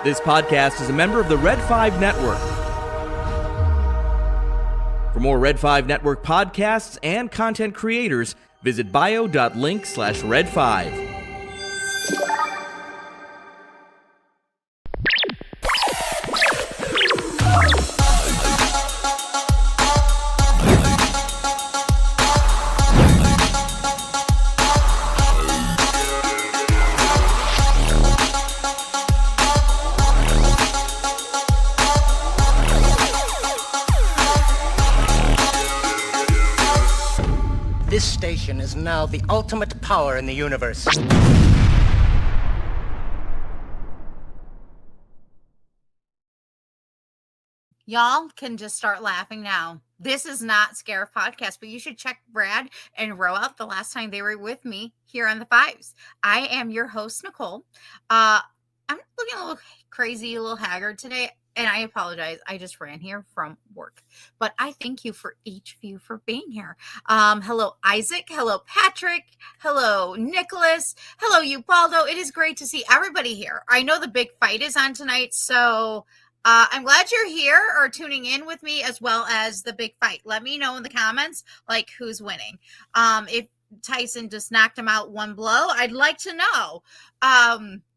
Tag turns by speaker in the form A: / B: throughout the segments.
A: This podcast is a member of the Red 5 Network. For more Red 5 Network podcasts and content creators, visit bio.link/Red5.
B: This station is now the ultimate power in the universe.
C: Y'all can just start laughing now. This is not Scare Podcast, but you should check Brad and Ro out the last time they were with me here on the Fives. I am your host, Nicole. I'm looking a little crazy, a little haggard today, and I apologize. I just ran here from work, but I thank you for each of you for being here. Hello, Isaac. Hello, Patrick. Hello, Nicholas. Hello, Ubaldo. It is great to see everybody here. I know the big fight is on tonight, so I'm glad you're here or tuning in with me as well as the big fight. Let me know in the comments, like, who's winning. If Tyson just knocked him out one blow, I'd like to know.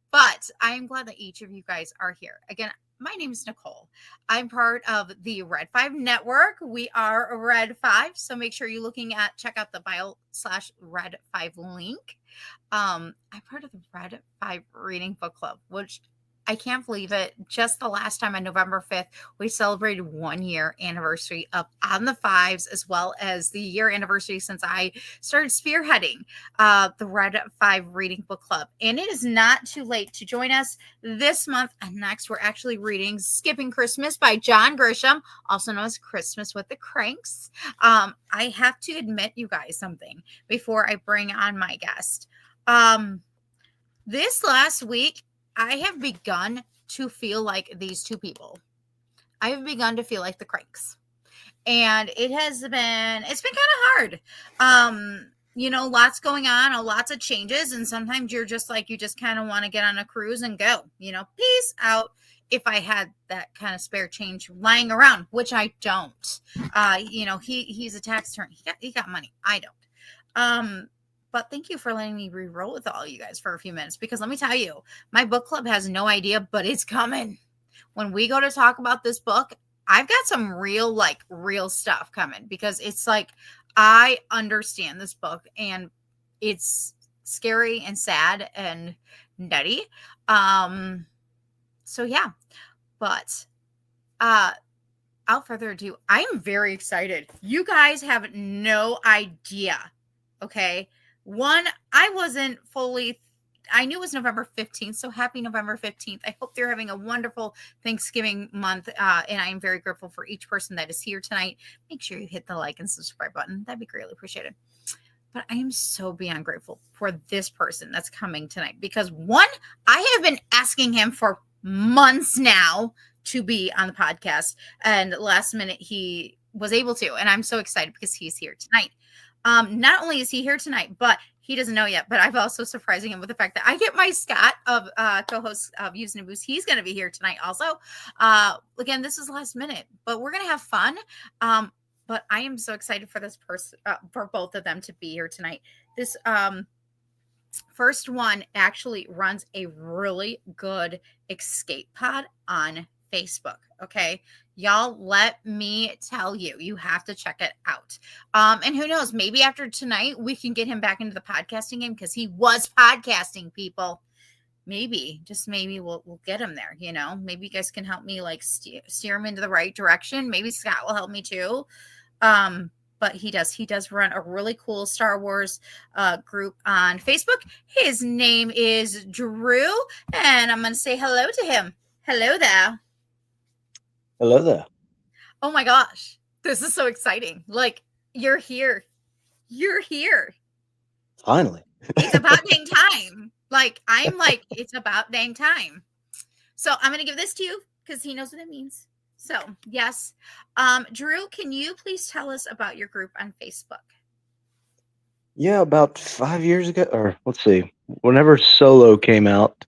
C: But I'm glad that each of you guys are here. Again, my name is Nicole. I'm part of the Red 5 Network. We are Red 5, so make sure you're check out the bio/Red5 link. I'm part of the Red 5 Reading Book Club, which I can't believe it. Just the last time on November 5th, we celebrated 1 year anniversary up on the Fives, as well as the year anniversary since I started spearheading the Red 5 Reading Book Club. And it is not too late to join us this month. And next, we're actually reading Skipping Christmas by John Grisham, also known as Christmas with the Cranks. I have to admit, you guys, something before I bring on my guest. This last week, I have begun to feel like these two people. I have begun to feel like the Cranks. And it's been kind of hard. Lots going on, lots of changes. And sometimes you're just like, you just kind of want to get on a cruise and go, peace out. If I had that kind of spare change lying around, which I don't. He's a tax attorney. He got money. I don't. But thank you for letting me re-roll with all you guys for a few minutes, because let me tell you, my book club has no idea, but it's coming. When we go to talk about this book, I've got some real stuff coming, because it's like, I understand this book and it's scary and sad and nutty. So yeah, but without further ado, I am very excited. You guys have no idea. Okay. One, I knew it was November 15th. So happy November 15th. I hope they're having a wonderful Thanksgiving month. And I am very grateful for each person that is here tonight. Make sure you hit the like and subscribe button. That'd be greatly appreciated. But I am so beyond grateful for this person that's coming tonight, because one, I have been asking him for months now to be on the podcast, and last minute he was able to. And I'm so excited because he's here tonight. Not only is he here tonight, but he doesn't know yet, but I've also surprising him with the fact that I get my Scott of co-host of Using and Booze. He's going to be here tonight also. Again, this is last minute, but we're going to have fun. But I am so excited for this person, for both of them to be here tonight. This first one actually runs a really good escape pod on Facebook. Okay. Y'all, let me tell you, you have to check it out. And who knows, maybe after tonight, we can get him back into the podcasting game, because he was podcasting, people. Maybe, just maybe we'll get him there. Maybe you guys can help me steer him into the right direction. Maybe Scott will help me too. But he does run a really cool Star Wars group on Facebook. His name is Drew, and I'm going to say hello to him. Hello there.
D: Hello there.
C: Oh my gosh. This is so exciting. Like, you're here. You're here.
D: Finally.
C: It's about dang time. It's about dang time. So I'm going to give this to you because he knows what it means. So, yes. Drew, can you please tell us about your group on Facebook?
D: Yeah, about 5 years ago, or let's see, whenever Solo came out,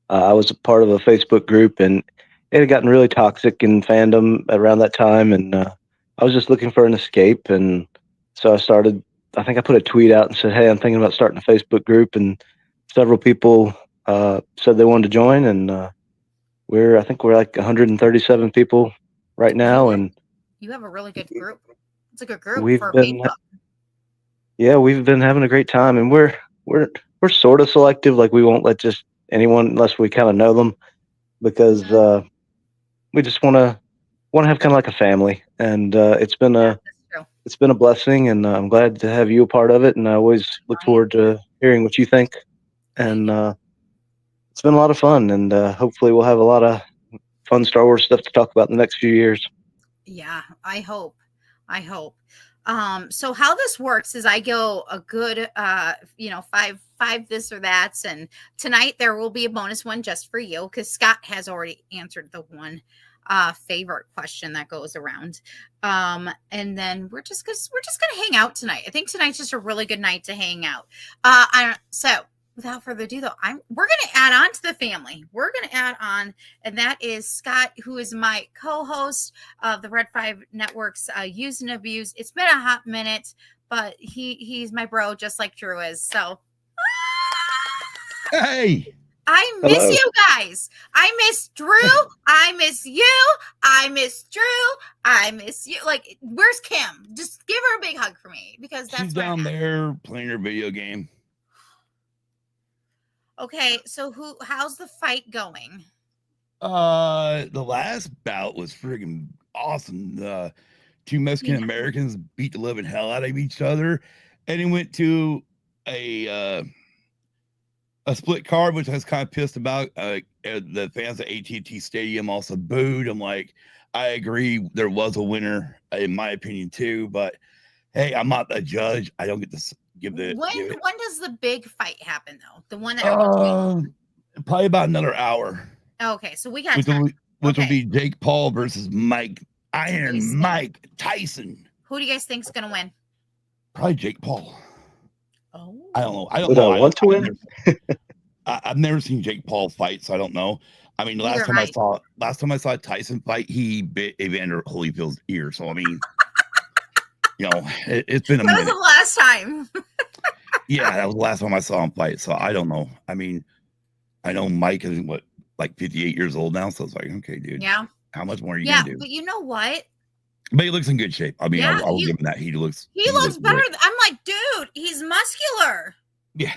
D: I was a part of a Facebook group, and it had gotten really toxic in fandom around that time, and I was just looking for an escape, and so I started. I think I put a tweet out and said, "Hey, I'm thinking about starting a Facebook group," and several people said they wanted to join, and I think we're like 137 people right now, and
C: You have a really good group. It's a good group
D: we've
C: for
D: been
C: Facebook.
D: we've been having a great time, and we're sort of selective. Like, we won't let just anyone unless we kind of know them, because we just want to have kind of like a family, and it's been
C: That's true.
D: a blessing, and I'm glad to have you a part of it, and I always look forward to hearing what you think, and it's been a lot of fun, and hopefully we'll have a lot of fun Star Wars stuff to talk about in the next few years.
C: Yeah, I hope. So how this works is I go a good five this or that's, and tonight there will be a bonus one just for you because Scott has already answered the one favorite question that goes around. And then we're just gonna hang out tonight. I think tonight's just a really good night to hang out. So without further ado, though, we're going to add on to the family. We're going to add on, and that is Scott, who is my co-host of the Red 5 Network's Use and Abuse. It's been a hot minute, but he's my bro, just like Drew is. So,
E: Hey,
C: I miss
D: Hello.
C: you guys. I miss Drew. I miss you. I miss Drew. I miss you. Like, where's Kim? Just give her a big hug for me because that's
E: she's
C: where I'm
E: down
C: at.
E: there playing her video game.
C: Okay, so how's the fight going?
E: The last bout was freaking awesome. The two Mexican Americans beat the living hell out of each other, and it went to a split card, which I was kind of pissed about. The fans at AT&T Stadium also booed. I'm like, I agree, there was a winner in my opinion too, but hey, I'm not the judge. I don't get to give the.
C: When does the big fight happen though? The one that everyone's
E: probably about another hour.
C: Okay, so we got
E: Which
C: time.
E: will be Jake Paul versus Mike Tyson.
C: Who do you guys think's gonna win?
E: Probably Jake Paul.
C: Oh,
E: I don't know. I don't
D: Would
E: know.
D: I want to win?
E: I've never seen Jake Paul fight, so I don't know. I mean, last time I saw Tyson fight, he bit Evander Holyfield's ear. So I mean, it's been a minute.
C: That was the last time.
E: Yeah, that was the last time I saw him fight. So I don't know. I mean, I know Mike is like 58 years old now, so it's like, okay, dude.
C: Yeah.
E: How much more are you gonna do?
C: But you know what?
E: But he looks in good shape. I mean, I will give him that. He looks
C: better.
E: Good.
C: I'm like, dude, he's muscular.
E: Yeah.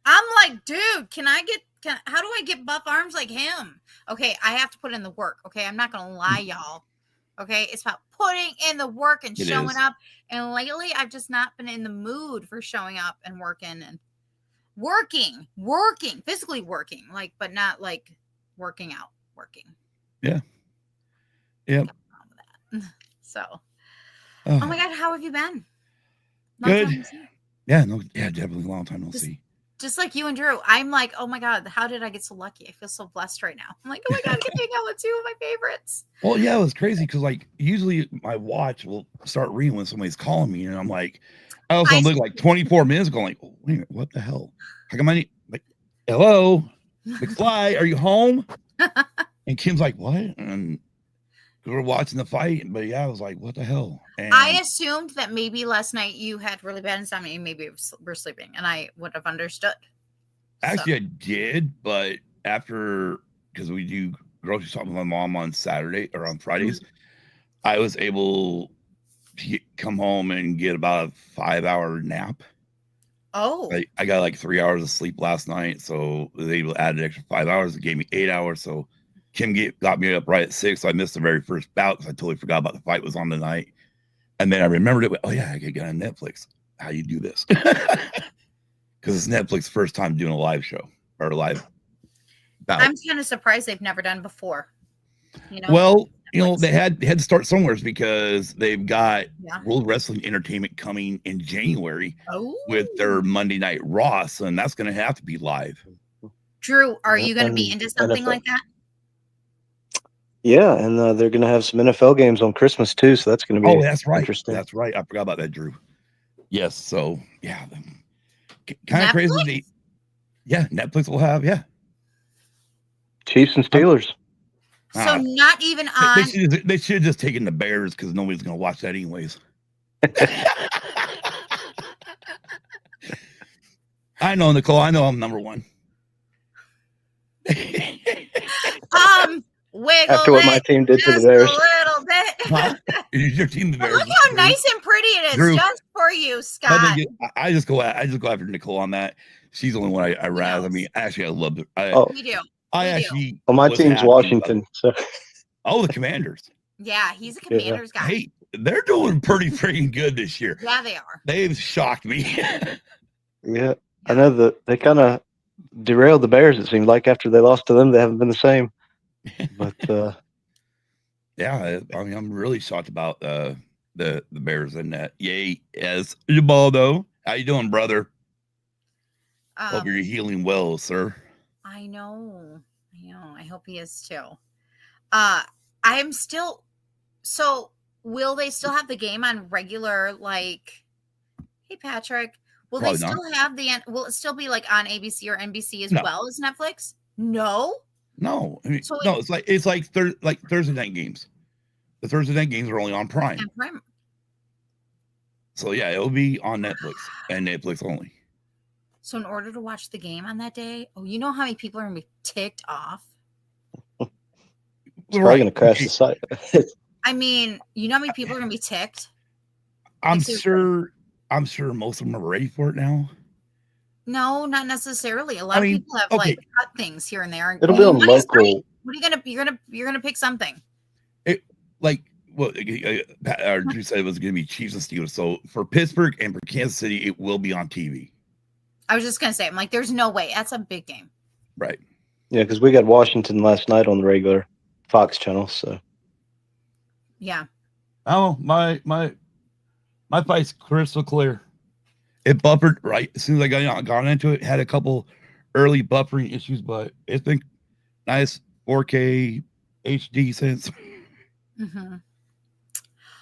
C: I'm like, dude, how do I get buff arms like him? Okay, I have to put in the work. Okay, I'm not gonna lie, y'all. Okay, it's about putting in the work and showing up. And lately, I've just not been in the mood for showing up and working, physically working, like, but not like working out, working.
E: Yeah. Yep.
C: So, oh my God, how have you been?
E: Good. Yeah, definitely a long time no see.
C: Just like you and Drew, I'm like, oh my God, how did I get so lucky? I feel so blessed right now. I'm like, oh my God, I can hang out with two of my favorites.
E: Well, yeah, it was crazy because like usually my watch will start ringing when somebody's calling me, and I'm like, I was gonna look like 24 minutes ago, like, oh, wait a minute, what the hell? How come I need like, hello, McFly, are you home? And Kim's like, what? And we're watching the fight, but yeah, I was like, what the hell? And
C: I assumed that maybe last night you had really bad insomnia, maybe we're sleeping, and I would have understood.
E: Actually, I did, but after, because we do grocery shopping with my mom on Saturday or on Fridays, I was able to come home and get about a 5-hour nap.
C: Oh,
E: I got like 3 hours of sleep last night, so they added an extra 5 hours. It gave me 8 hours. So Kim got me up right at 6. So I missed the very first bout because I totally forgot about the fight was on tonight. And then I remembered it. Oh yeah, I could get on Netflix. How you do this? Because it's Netflix's first time doing a live show or a live bout.
C: I'm kind of surprised they've never done before.
E: Well, they had to start somewhere because they've got World Wrestling Entertainment coming in January with their Monday Night Raw, and that's going to have to be live.
C: Drew, are you going to be into something like that?
D: Yeah, and they're going to have some NFL games on Christmas too, so that's going to be
E: that's right.
D: Interesting.
E: That's right. I forgot about that, Drew. Yes, so yeah, kind of crazy. Yeah, Netflix will have
D: Chiefs and Steelers.
C: So
E: Ah.
C: not even
E: They
C: on.
E: they should have just taken the Bears because nobody's going to watch that anyways. I know, Nicole. I know I'm number one.
C: Wiggle
D: After what my team did to the
C: just
D: Bears.
C: a little bit.
E: Huh? Your team, the
C: But
E: Bears.
C: look how nice and pretty it is,
E: Drew.
C: just for you,
E: But
C: Scott.
E: I just go after Nicole on that. She's the only one I razz. I mean, actually, I love it.
D: Oh,
C: We do.
E: I
C: we do.
E: actually.
D: well, my
E: was
D: team's
E: happy
D: Washington. So
E: Oh, the Commanders.
C: Yeah, he's a Commanders guy.
E: Hey, they're doing pretty freaking good this year.
C: Yeah, they are.
E: They've shocked me.
D: yeah, I know that they kind of derailed the Bears. It seemed like after they lost to them, they haven't been the same. But
E: Yeah, I mean, I'm really shocked about the Bears and that. Yay, yes, Ubaldo. How you doing, brother? Hope you're healing well, sir.
C: I know. I hope he is too. I am still. So, will they still have the game on regular? Like, hey, Patrick, will
E: Probably
C: they still have the? Will it still be like on ABC or NBC as
E: No.
C: well as Netflix? No.
E: No, I mean,
C: So
E: no. It's like Thursday night games. The Thursday night games are only on Prime.
C: And Prime.
E: So yeah, it'll be on Netflix and Netflix only.
C: So, in order to watch the game on that day, you know how many people are gonna be ticked off?
D: it's probably going to crash the site.
C: I mean, you know how many people are gonna be ticked?
E: I'm
C: Like, seriously.
E: sure most of them are ready for it now.
C: No, not necessarily. A lot
E: mean,
C: of people have
E: okay.
C: like cut things here and there.
D: It'll be on
C: Money's
D: local.
C: great. What are you gonna? You're gonna pick something.
E: Like what Drew said, it was going to be Chiefs and Steelers. So for Pittsburgh and for Kansas City, it will be on TV.
C: I was just gonna say, I'm like, there's no way. That's a big game.
E: Right.
D: Yeah, because we got Washington last night on the regular Fox channel. So
C: Yeah.
E: Oh, my fight's crystal clear. It buffered right as soon as I got into it. Had a couple early buffering issues, but it's been nice 4K HD since.
C: Mm-hmm.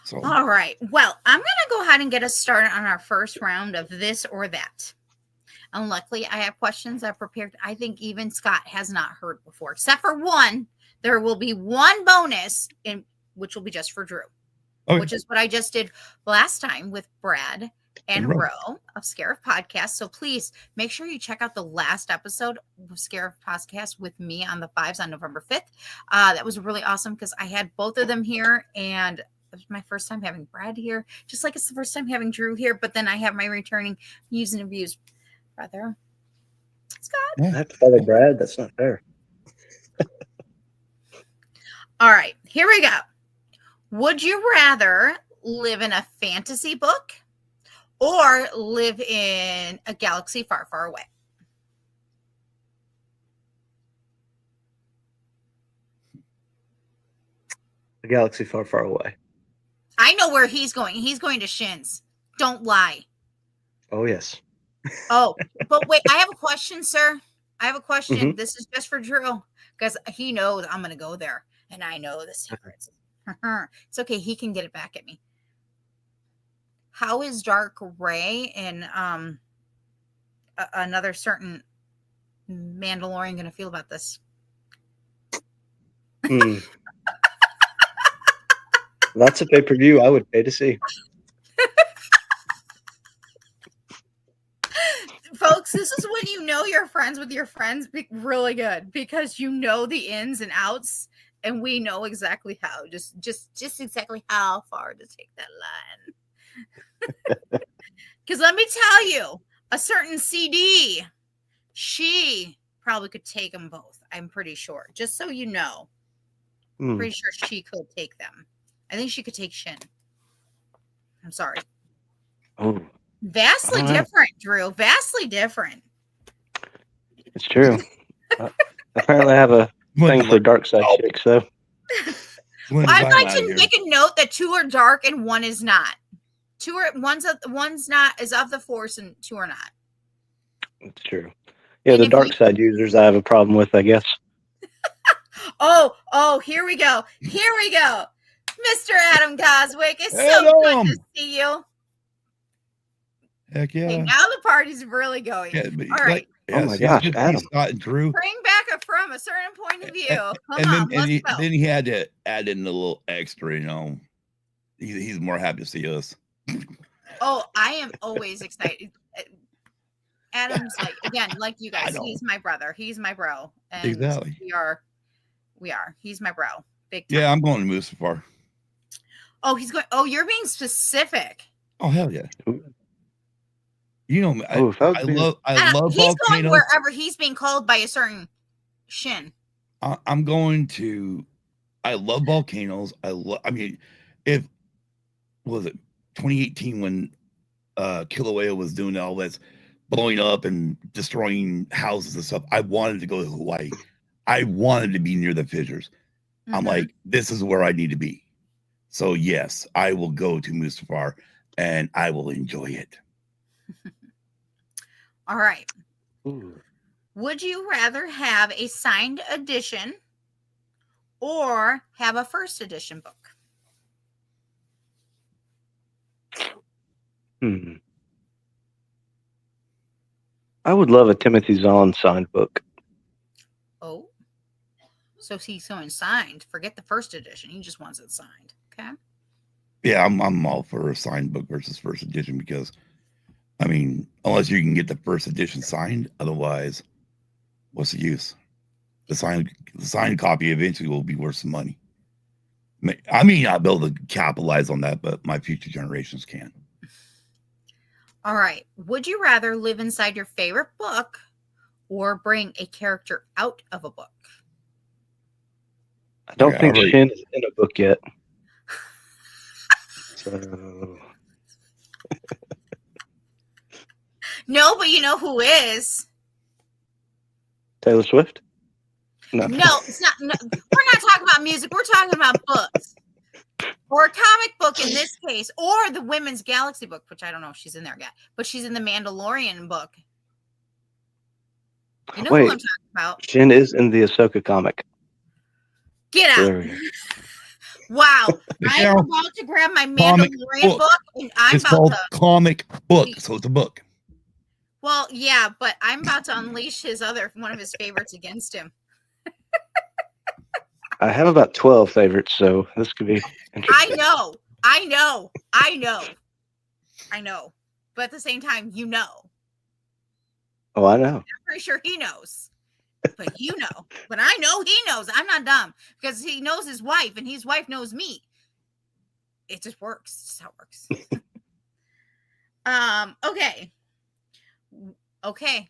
E: So
C: All right. Well, I'm gonna go ahead and get us started on our first round of this or that. And luckily, I have questions I prepared. I think even Scott has not heard before, except for one. There will be one bonus, which will be just for Drew,
E: Okay.
C: which is what I just did last time with Brad and
E: Ro.
C: Ro of Scarif Podcast. So please make sure you check out the last episode of Scarif Podcast with me on the 5s on November 5th. That was really awesome because I had both of them here, and it was my first time having Brad here, just like it's the first time having Drew here. But then I have my returning views and reviews brother, Scott.
D: I have to follow Brad. That's not fair.
C: All right, here we go. Would you rather live in a fantasy book or live in a galaxy far, far away?
D: A galaxy far, far away.
C: I know where he's going. He's going to Shins. Don't lie.
D: Oh, yes.
C: Oh, but wait, I have a question, sir. I have a question.
D: Mhm.
C: This is just for Drew because he knows I'm going to go there and I know the secrets. It's okay. He can get it back at me. How is Dark Ray and another certain Mandalorian going to feel about this?
D: Hmm. That's a pay-per-view I would pay to see.
C: Folks, this is when you know you're friends with your friends really good because you know the ins and outs, and we know exactly how, just exactly how far to take that line. Because let me tell you, a certain CD, she probably could take them both. I'm pretty sure. Just so you know,
D: Hmm.
C: pretty sure she could take them. I think she could take Shin. I'm sorry.
D: Oh,
C: Vastly
D: I don't know.
C: different, Drew. Vastly different.
D: it's true. Apparently, I have a thing for dark side chicks, though.
C: I'd like to make a note that 2 are dark and 1 is not. 2 are one's not is of the Force and 2 are not.
D: It's true. Yeah,
C: And
D: the
C: if
D: dark
C: we-
D: side users I have a problem with, I guess.
C: Oh, here we go. Here we go. Mr. Adam Coswick, it's so
E: Adam!
C: good to see you.
E: Heck yeah.
C: Okay, now the party's really going.
E: Yeah, but
C: All right.
D: Oh my gosh, Adam.
E: Scott and Drew.
C: Bring back a from from a certain point of view. Come
E: and
C: on,
E: then,
C: let's go.
E: then he had to add in a little extra, He's more happy to see us.
C: Oh, I am always excited. Adam's like, again, like you guys,
E: know.
C: he's my brother. He's my bro. And
E: Exactly.
C: we are. He's my bro. Big time.
E: Yeah, I'm going to Mustafar.
C: Oh, he's going. Oh, you're being specific.
E: Oh, hell yeah. Me. I
D: if I
E: love
C: He's going
E: volcanoes.
C: wherever he's being called by a certain shin.
E: I'm going to. I love volcanoes. I mean, if was it 2018 when Kilauea was doing all this blowing up and destroying houses and stuff, I wanted to go to Hawaii. I wanted to be near the fissures.
C: Mm-hmm.
E: I'm like, this is where I need to be. So yes, I will go to Mustafar and I will enjoy it.
C: All right.
D: Ooh.
C: Would you rather have a signed edition or have a first edition book?
D: I would love a Timothy Zahn signed book.
C: Oh, so he's going signed. Forget the first edition. He just wants it signed. Okay.
E: Yeah, I'm all for a signed book versus first edition because, I mean, unless you can get the first edition signed, otherwise, what's the use? The signed copy eventually will be worth some money. I may not be able to capitalize on that, but my future generations can.
C: All right. Would you rather live inside your favorite book or bring a character out of a book?
D: I don't think
E: already...
D: Shin is in a book yet. So...
C: No, but you know who is?
D: Taylor Swift?
C: No, it's not. No, we're not talking about music. We're talking about books. Or a comic book in this case, or the Women's Galaxy book, which I don't know if she's in there yet, but she's in the Mandalorian book. You know who I'm talking about?
D: Shin is in the Ahsoka comic.
C: Get out. Wow. I'm about to grab my Mandalorian book and
E: it's called comic book, so it's a book.
C: Well, yeah, but I'm about to unleash one of his favorites against him.
D: I have about 12 favorites, so this could be interesting.
C: I know. But at the same time, you know.
D: Oh, I know.
C: I'm pretty sure he knows. But you know. But I know he knows. I'm not dumb because he knows his wife and his wife knows me. It just works. It's just how it works. Okay.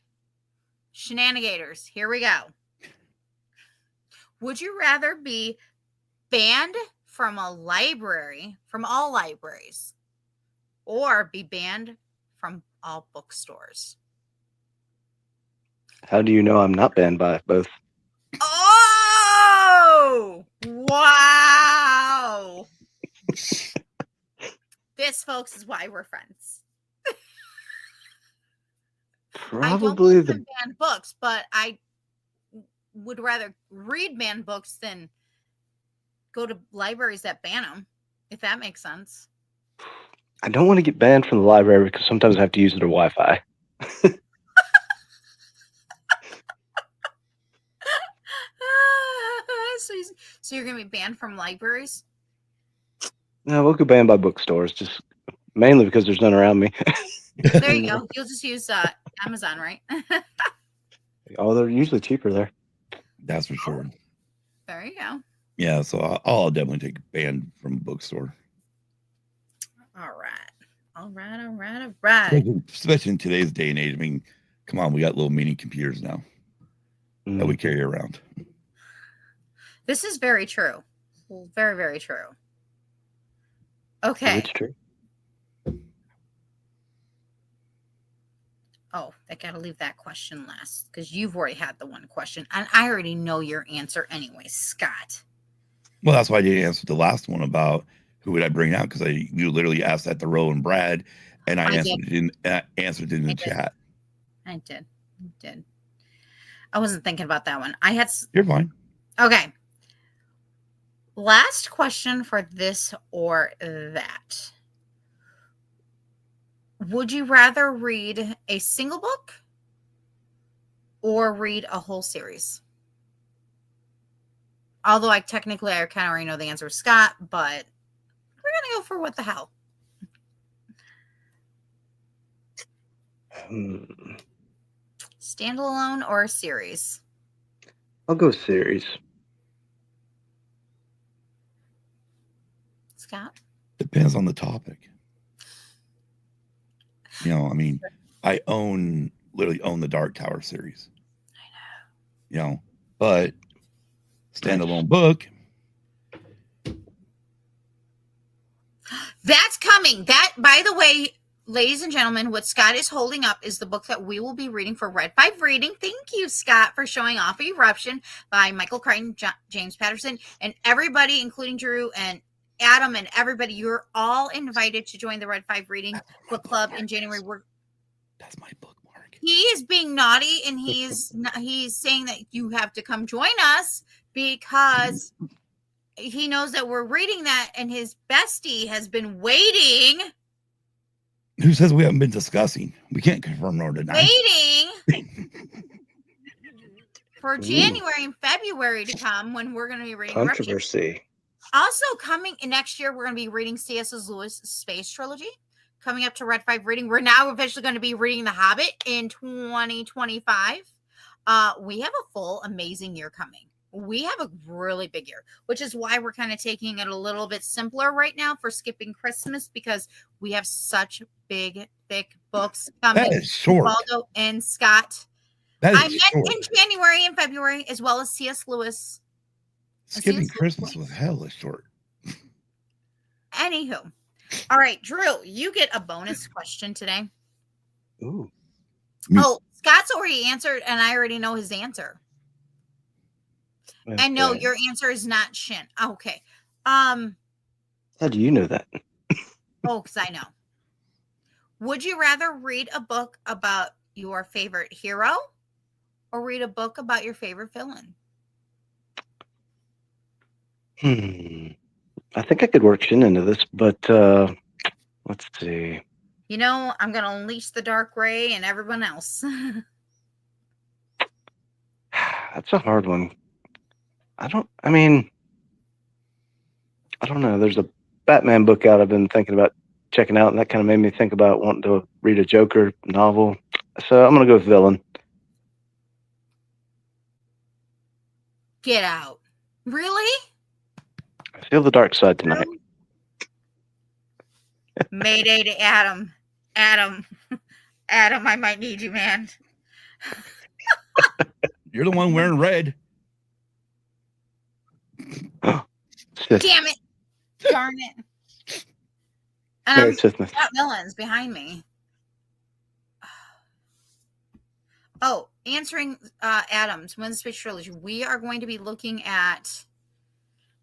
C: Shenanigators. Here we go. Would you rather be banned from all libraries, or be banned from all bookstores?
D: How do you know I'm not banned by both?
C: Oh, wow. This, folks, is why we're friends.
D: Probably
C: I don't ban books, but I would rather read banned books than go to libraries that ban them, if that makes sense.
D: I don't want to get banned from the library because sometimes I have to use their Wi-Fi.
C: So you're going to be banned from libraries?
D: No, we'll go banned by bookstores, just mainly because there's none around me.
C: There you go. You'll just use Amazon, right?
D: Oh, they're usually cheaper there.
E: That's for sure.
C: There you go.
E: Yeah, so I'll definitely take a band from a bookstore.
C: All right.
E: Especially in today's day and age. I mean, come on, we got little mini computers now that we carry around.
C: This is very true. Very, very true. Okay.
D: It's true.
C: Oh, I got to leave that question last because you've already had the one question. And I already know your answer anyway, Scott.
E: Well, that's why I didn't answer the last one about who would I bring out, because you literally asked that to Ro and Brad, and I answered it in the chat.
C: I did. I wasn't thinking about that one.
E: You're fine.
C: Okay. Last question for this or that. Would you rather read a single book or read a whole series? Although I kind of already know the answer is Scott, but we're gonna go for what the hell. Standalone or a series?
D: I'll go series.
C: Scott?
E: Depends on the topic. You know, I mean, I literally own the Dark Tower series.
C: I know.
E: You know, but standalone book.
C: That's coming. That, by the way, ladies and gentlemen, what Scott is holding up is the book that we will be reading for Red 5 reading. Thank you, Scott, for showing off Eruption by Michael Crichton, James Patterson, and everybody, including Drew and Adam and everybody. You're all invited to join the Red 5 reading book club in January.
E: That's my bookmark.
C: He is being naughty, and he's saying that you have to come join us because he knows that we're reading that, and his bestie has been waiting.
E: Who says we haven't been discussing? We can't confirm nor deny.
C: Waiting for January and February to come when we're going to be reading Eruption.
D: Controversy.
C: Also coming in next year, we're going to be reading C.S. Lewis' Space Trilogy. Coming up to Red 5 reading. We're now officially going to be reading The Hobbit in 2025. We have a full, amazing year coming. We have a really big year, which is why we're kind of taking it a little bit simpler right now for skipping Christmas, because we have such big, thick books coming.
E: That is short.
C: Waldo and Scott.
E: That is
C: I meant
E: short.
C: in January and February, as well as C.S. Lewis.
E: Skipping Christmas was hella short.
C: Anywho. All right, Drew, you get a bonus question today.
D: Ooh.
C: Oh, Scott's already answered, and I already know his answer. And no,
D: Okay.
C: your answer is not Shin. Okay.
D: How do you know that?
C: Because I know. Would you rather read a book about your favorite hero or read a book about your favorite villain?
D: I think I could work Shin into this, but let's see.
C: You know, I'm going to unleash the dark ray and everyone else.
D: That's a hard one. I don't know. There's a Batman book out I've been thinking about checking out, and that kind of made me think about wanting to read a Joker novel. So I'm going to go with villain.
C: Get out. Really?
D: I feel the dark side tonight.
C: Mayday to Adam. Adam, I might need you, man.
E: You're the one wearing red.
D: Sith.
C: Damn it. Darn it. And
D: Very
C: I'm
D: Sithmas.
C: got villains behind me. Oh, answering Adams, When's the Space Trilogy. We are going to be looking at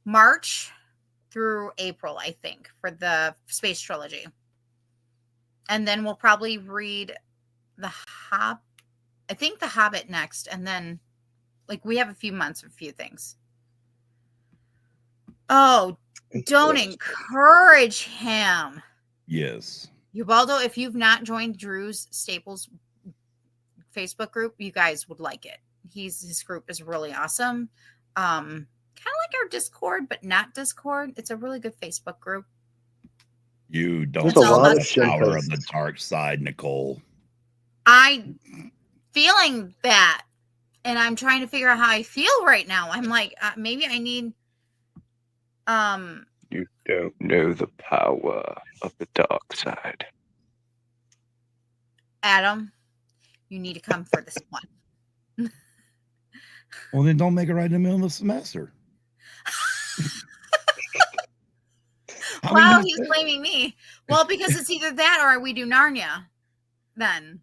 C: March through April, I think, for the Space Trilogy. And then we'll probably read The Hobbit next. And then, we have a few months of a few things. Oh, don't encourage him.
E: Yes.
C: Ubaldo, if you've not joined Drew's Staples Facebook group, you guys would like it. His group is really awesome. Kind of like our Discord, but not Discord. It's a really good Facebook group.
E: You don't
D: There's
C: a
E: know
C: lot
E: the
C: of shit
E: power of
D: posts.
E: the dark side, Nicole.
C: I'm feeling that, and I'm trying to figure out how I feel right now. I'm like, maybe I need.
D: You don't know the power of the dark side.
C: Adam, you need to come for this one.
E: Well, then don't make it right in the middle of the semester. How are you
C: Wow,
E: gonna
C: he's
E: say-
C: blaming me. Well, because it's either that or we do Narnia then.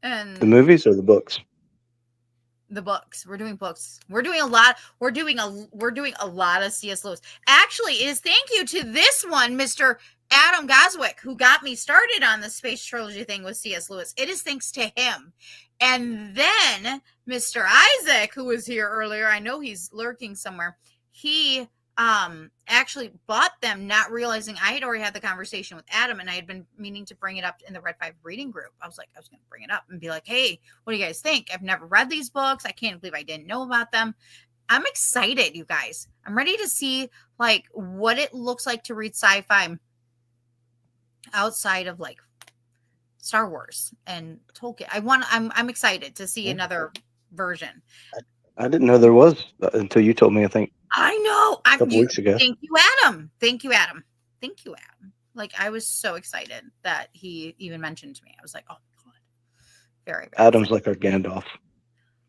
C: And
D: The movies or the books?
C: the books. We're doing books. We're doing a lot of C.S. Lewis. Actually, it is thank you to this one, Mr. Adam Goswick, who got me started on the Space Trilogy thing with C.S. Lewis. It is thanks to him. And then Mr. Isaac, who was here earlier, I know he's lurking somewhere. He actually bought them, not realizing I had already had the conversation with Adam, and I had been meaning to bring it up in the Red 5 reading group. I was going to bring it up and be like, hey, what do you guys think? I've never read these books. I can't believe I didn't know about them. I'm excited, you guys. I'm ready to see like what it looks like to read sci-fi outside of like Star Wars and Tolkien. I'm excited to see another version.
D: I didn't know there was until you told me, I think.
C: I know.
D: A couple weeks ago.
C: Thank you, Adam. Thank you, Adam. Thank you, Adam. Like, I was so excited that he even mentioned to me. I was like, oh my God. Very, very
D: Adam's
C: excited.
D: like our Gandalf.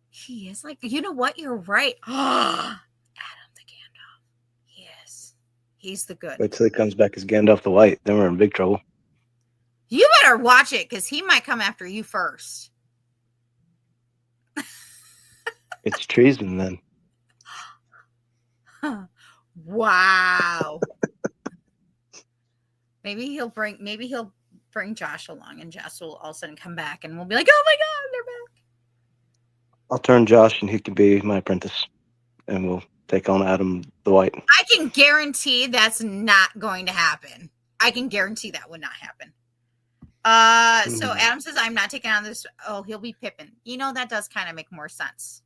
C: He is like, you know what? You're right. Adam the Gandalf. He is. He's the good.
D: Wait till he comes back as Gandalf the White. Then we're in big trouble.
C: You better watch it because he might come after you first.
D: It's treason then.
C: Wow. Maybe he'll bring Josh along, and Josh will all of a sudden come back, and we'll be like, "Oh my God, they're back!"
D: I'll turn Josh, and he can be my apprentice, and we'll take on Adam the White.
C: I can guarantee that's not going to happen. I can guarantee that would not happen. So Adam says, "I'm not taking on this." Oh, he'll be Pippin. You know, that does kind of make more sense.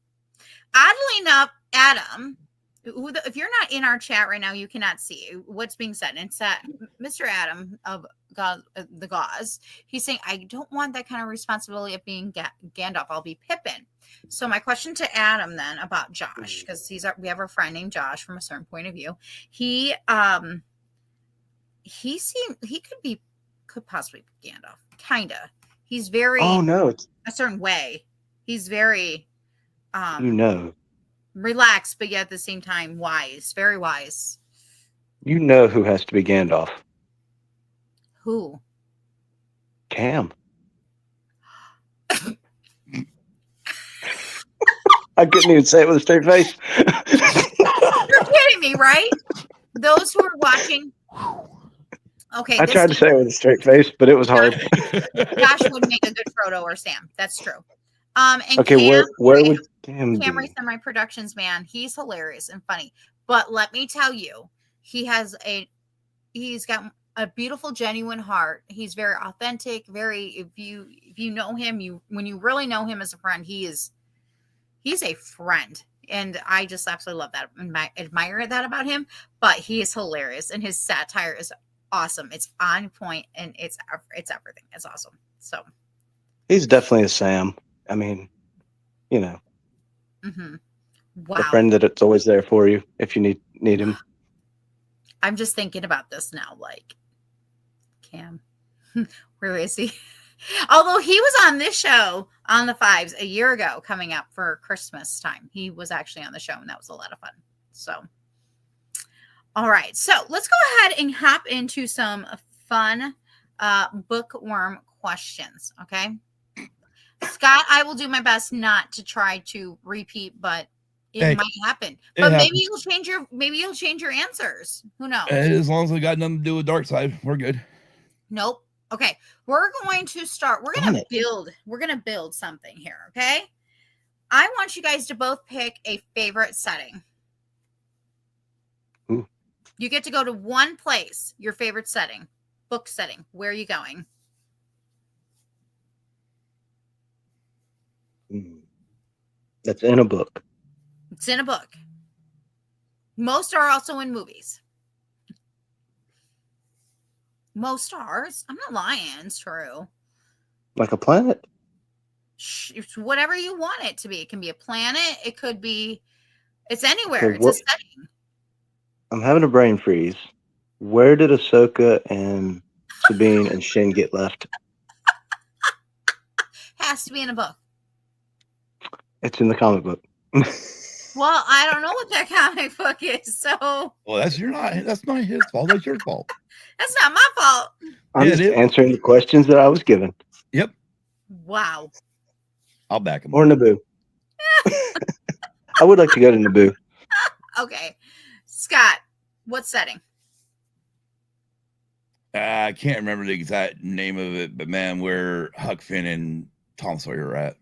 C: Oddly enough, Adam, if you're not in our chat right now, you cannot see what's being said. And it's that Mr. Adam of the Gauze, he's saying, I don't want that kind of responsibility of being Gandalf. I'll be Pippin. So my question to Adam then about Josh, because we have a friend named Josh from a certain point of view. He could possibly be Gandalf. Kinda. He's very a certain way. He's very relaxed, but yet at the same time wise, very wise.
D: You know who has to be Gandalf?
C: Who?
D: Cam. I couldn't even say it with a straight face.
C: You're kidding me, right? Those who are watching. Okay.
D: I tried to say it with a straight face, but it was hard.
C: Josh would make a good Frodo or Sam. That's true. And
D: okay,
C: Cam,
D: where would Cam
C: Cam
D: be?
C: Semi Productions, man, he's hilarious and funny. But let me tell you, he's got a beautiful, genuine heart. He's very authentic. If you know him, when you really know him as a friend, he's a friend. And I just absolutely love that and admire that about him. But he is hilarious, and his satire is awesome. It's on point, and it's everything. It's awesome. So
D: he's definitely a Sam. I mean, you know,
C: wow.
D: the friend that it's always there for you if you need him.
C: I'm just thinking about this now, like Cam, where is he? Although he was on this show on the Fives a year ago, coming up for Christmas time. He was actually on the show, and that was a lot of fun. So, all right. So let's go ahead and hop into some fun bookworm questions. Okay. Scott, I will do my best not to try to repeat, but it might happen. But maybe you'll change your answers. Who knows?
E: As long as it got nothing to do with Dark Side, we're good.
C: Nope. Okay. We're going to start. We're going to build something here. Okay. I want you guys to both pick a favorite setting.
D: Ooh.
C: You get to go to one place, your favorite setting, book setting. Where are you going?
D: That's in a book.
C: It's in a book. Most are also in movies. Most are. I'm not lying. It's true.
D: Like a planet?
C: It's whatever you want it to be. It can be a planet. It could be. It's anywhere.
D: Okay,
C: it's a setting.
D: I'm having a brain freeze. Where did Ahsoka and Sabine and Shin get left?
C: Has to be in a book.
D: It's in the comic book.
C: Well, I don't know what that comic book is, so.
E: Well, that's not his fault. That's your fault.
C: That's not my fault.
D: I'm just answering the questions that I was given.
E: Yep.
C: Wow.
E: I'll back him.
D: Or Naboo. I would like to go to Naboo.
C: Okay. Scott, what setting?
E: I can't remember the exact name of it, but man, where Huck Finn and Tom Sawyer are at.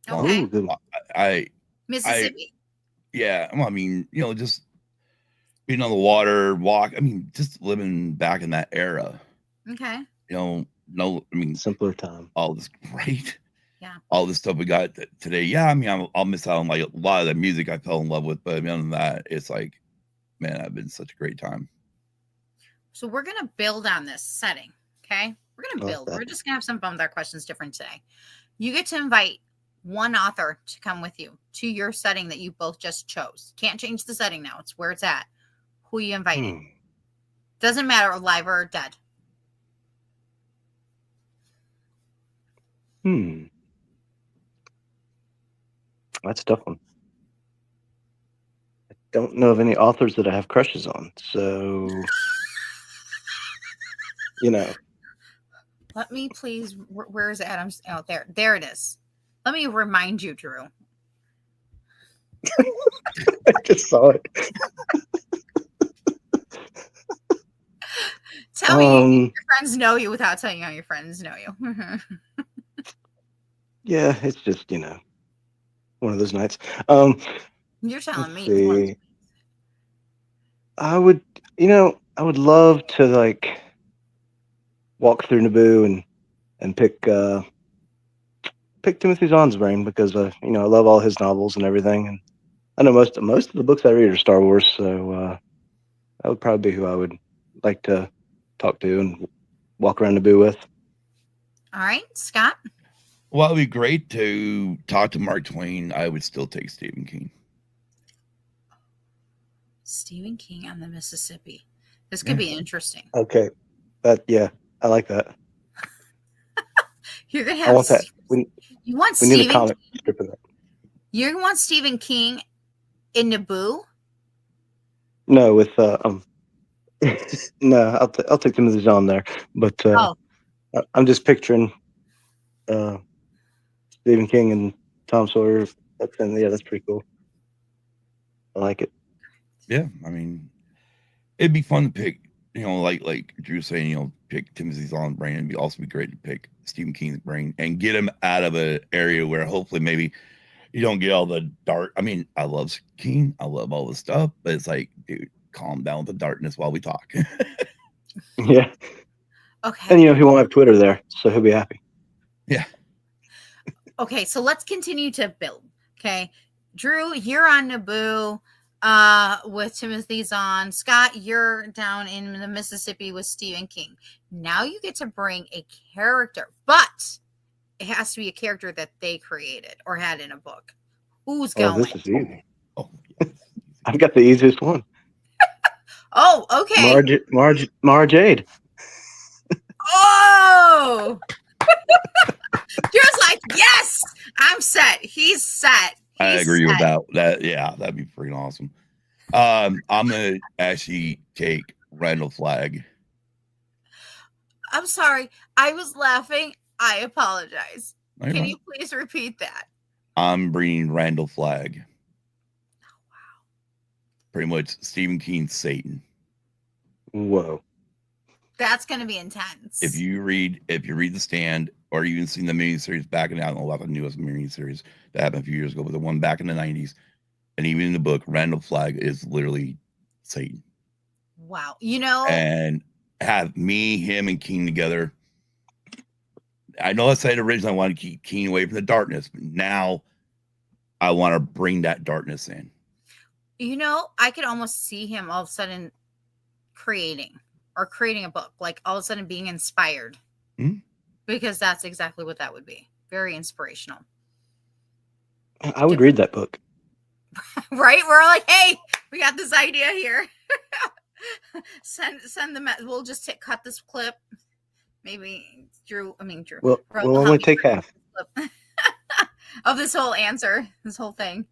C: Okay.
D: Ooh,
C: Mississippi.
E: I mean, just being on the water, just living back in that era.
C: Okay.
E: No, I mean,
D: simpler time.
E: all this great.
C: Yeah.
E: all the stuff we got today. Yeah, I mean, I'll miss out on like a lot of the music I fell in love with, but other than that, it's like, man, I've been such a great time.
C: So we're going to build on this setting. Okay. We're going to
D: I like
C: build.
D: that.
C: We're just going to have some fun with our questions different today. You get to invite one author to come with you to your setting that you both just chose. Can't change the setting now. It's where it's at. Who are you inviting? Doesn't matter, live or dead.
D: That's a tough one. I don't know of any authors that I have crushes on, so
C: Let me please. Where is Adam's? Oh, there. There it is. Let me remind you, Drew.
D: I just saw it.
C: Tell me your friends know you without telling you how your friends know you.
D: Yeah, it's just one of those nights.
C: You're telling me.
D: See. I would love to like walk through Naboo and pick Timothy Zahn's brain because I love all his novels and everything, and I know most of the books I read are Star Wars, so that would probably be who I would like to talk to and walk around Naboo with.
C: All right, Scott.
E: Well, it'd be great to talk to Mark Twain. I would still take Stephen King.
C: Stephen King on the Mississippi. This could be interesting.
D: Okay, I like that.
C: You're gonna have.
D: I want that.
C: You want
D: we need
C: Stephen?
D: a comic strip of that.
C: You're gonna want Stephen King in Naboo?
D: No, with no, I'll take Timothy Zahn there, but I'm just picturing Stephen King and Tom Sawyer. That's pretty cool. I like it.
E: Yeah, I mean, it'd be fun to pick, like Drew saying, pick Timothy Zahn's brain. It'd also be great to pick Stephen King's brain and get him out of an area where hopefully maybe you don't get all the dark. I mean, I love King. I love all the stuff, but it's like, dude, calm down with the darkness while we talk.
D: Yeah.
C: Okay.
D: And he won't have Twitter there, so he'll be happy.
E: Yeah.
C: Okay, so let's continue to build. Okay. Drew, you're on Naboo with Timothy Zahn. Scott, you're down in the Mississippi with Stephen King. Now you get to bring a character, but it has to be a character that they created or had in a book. Who's going?
D: This is easy.
E: Oh,
D: I've got the easiest one.
C: Oh, okay.
D: Mara Jade.
C: Oh, Drew's like, yes, I'm set. He's set.
E: I agree with that. Yeah, that'd be freaking awesome. I'm gonna actually take Randall Flagg.
C: I'm sorry. I was laughing. I apologize.
E: No,
C: Can you please repeat that?
E: I'm bringing Randall Flagg.
C: Oh, wow.
E: Pretty much Stephen King's Satan.
D: Whoa.
C: That's going to be intense.
E: If you read The Stand, or even seen the miniseries backing out, a lot of the newest miniseries that happened a few years ago, but the one back in the 90s, and even in the book, Randall Flagg is literally Satan.
C: Wow.
E: And have him and King together. I know I said originally I want to keep King away from the darkness, but now I want to bring that darkness in.
C: I could almost see him all of a sudden creating a book, like all of a sudden being inspired.
E: Mm-hmm.
C: Because that's exactly what that would be. Very inspirational.
D: I would read that book.
C: Right? We're like, hey, we got this idea here. send the we'll just cut this clip. Maybe Drew.
D: We'll only take half
C: of this whole answer, this whole thing.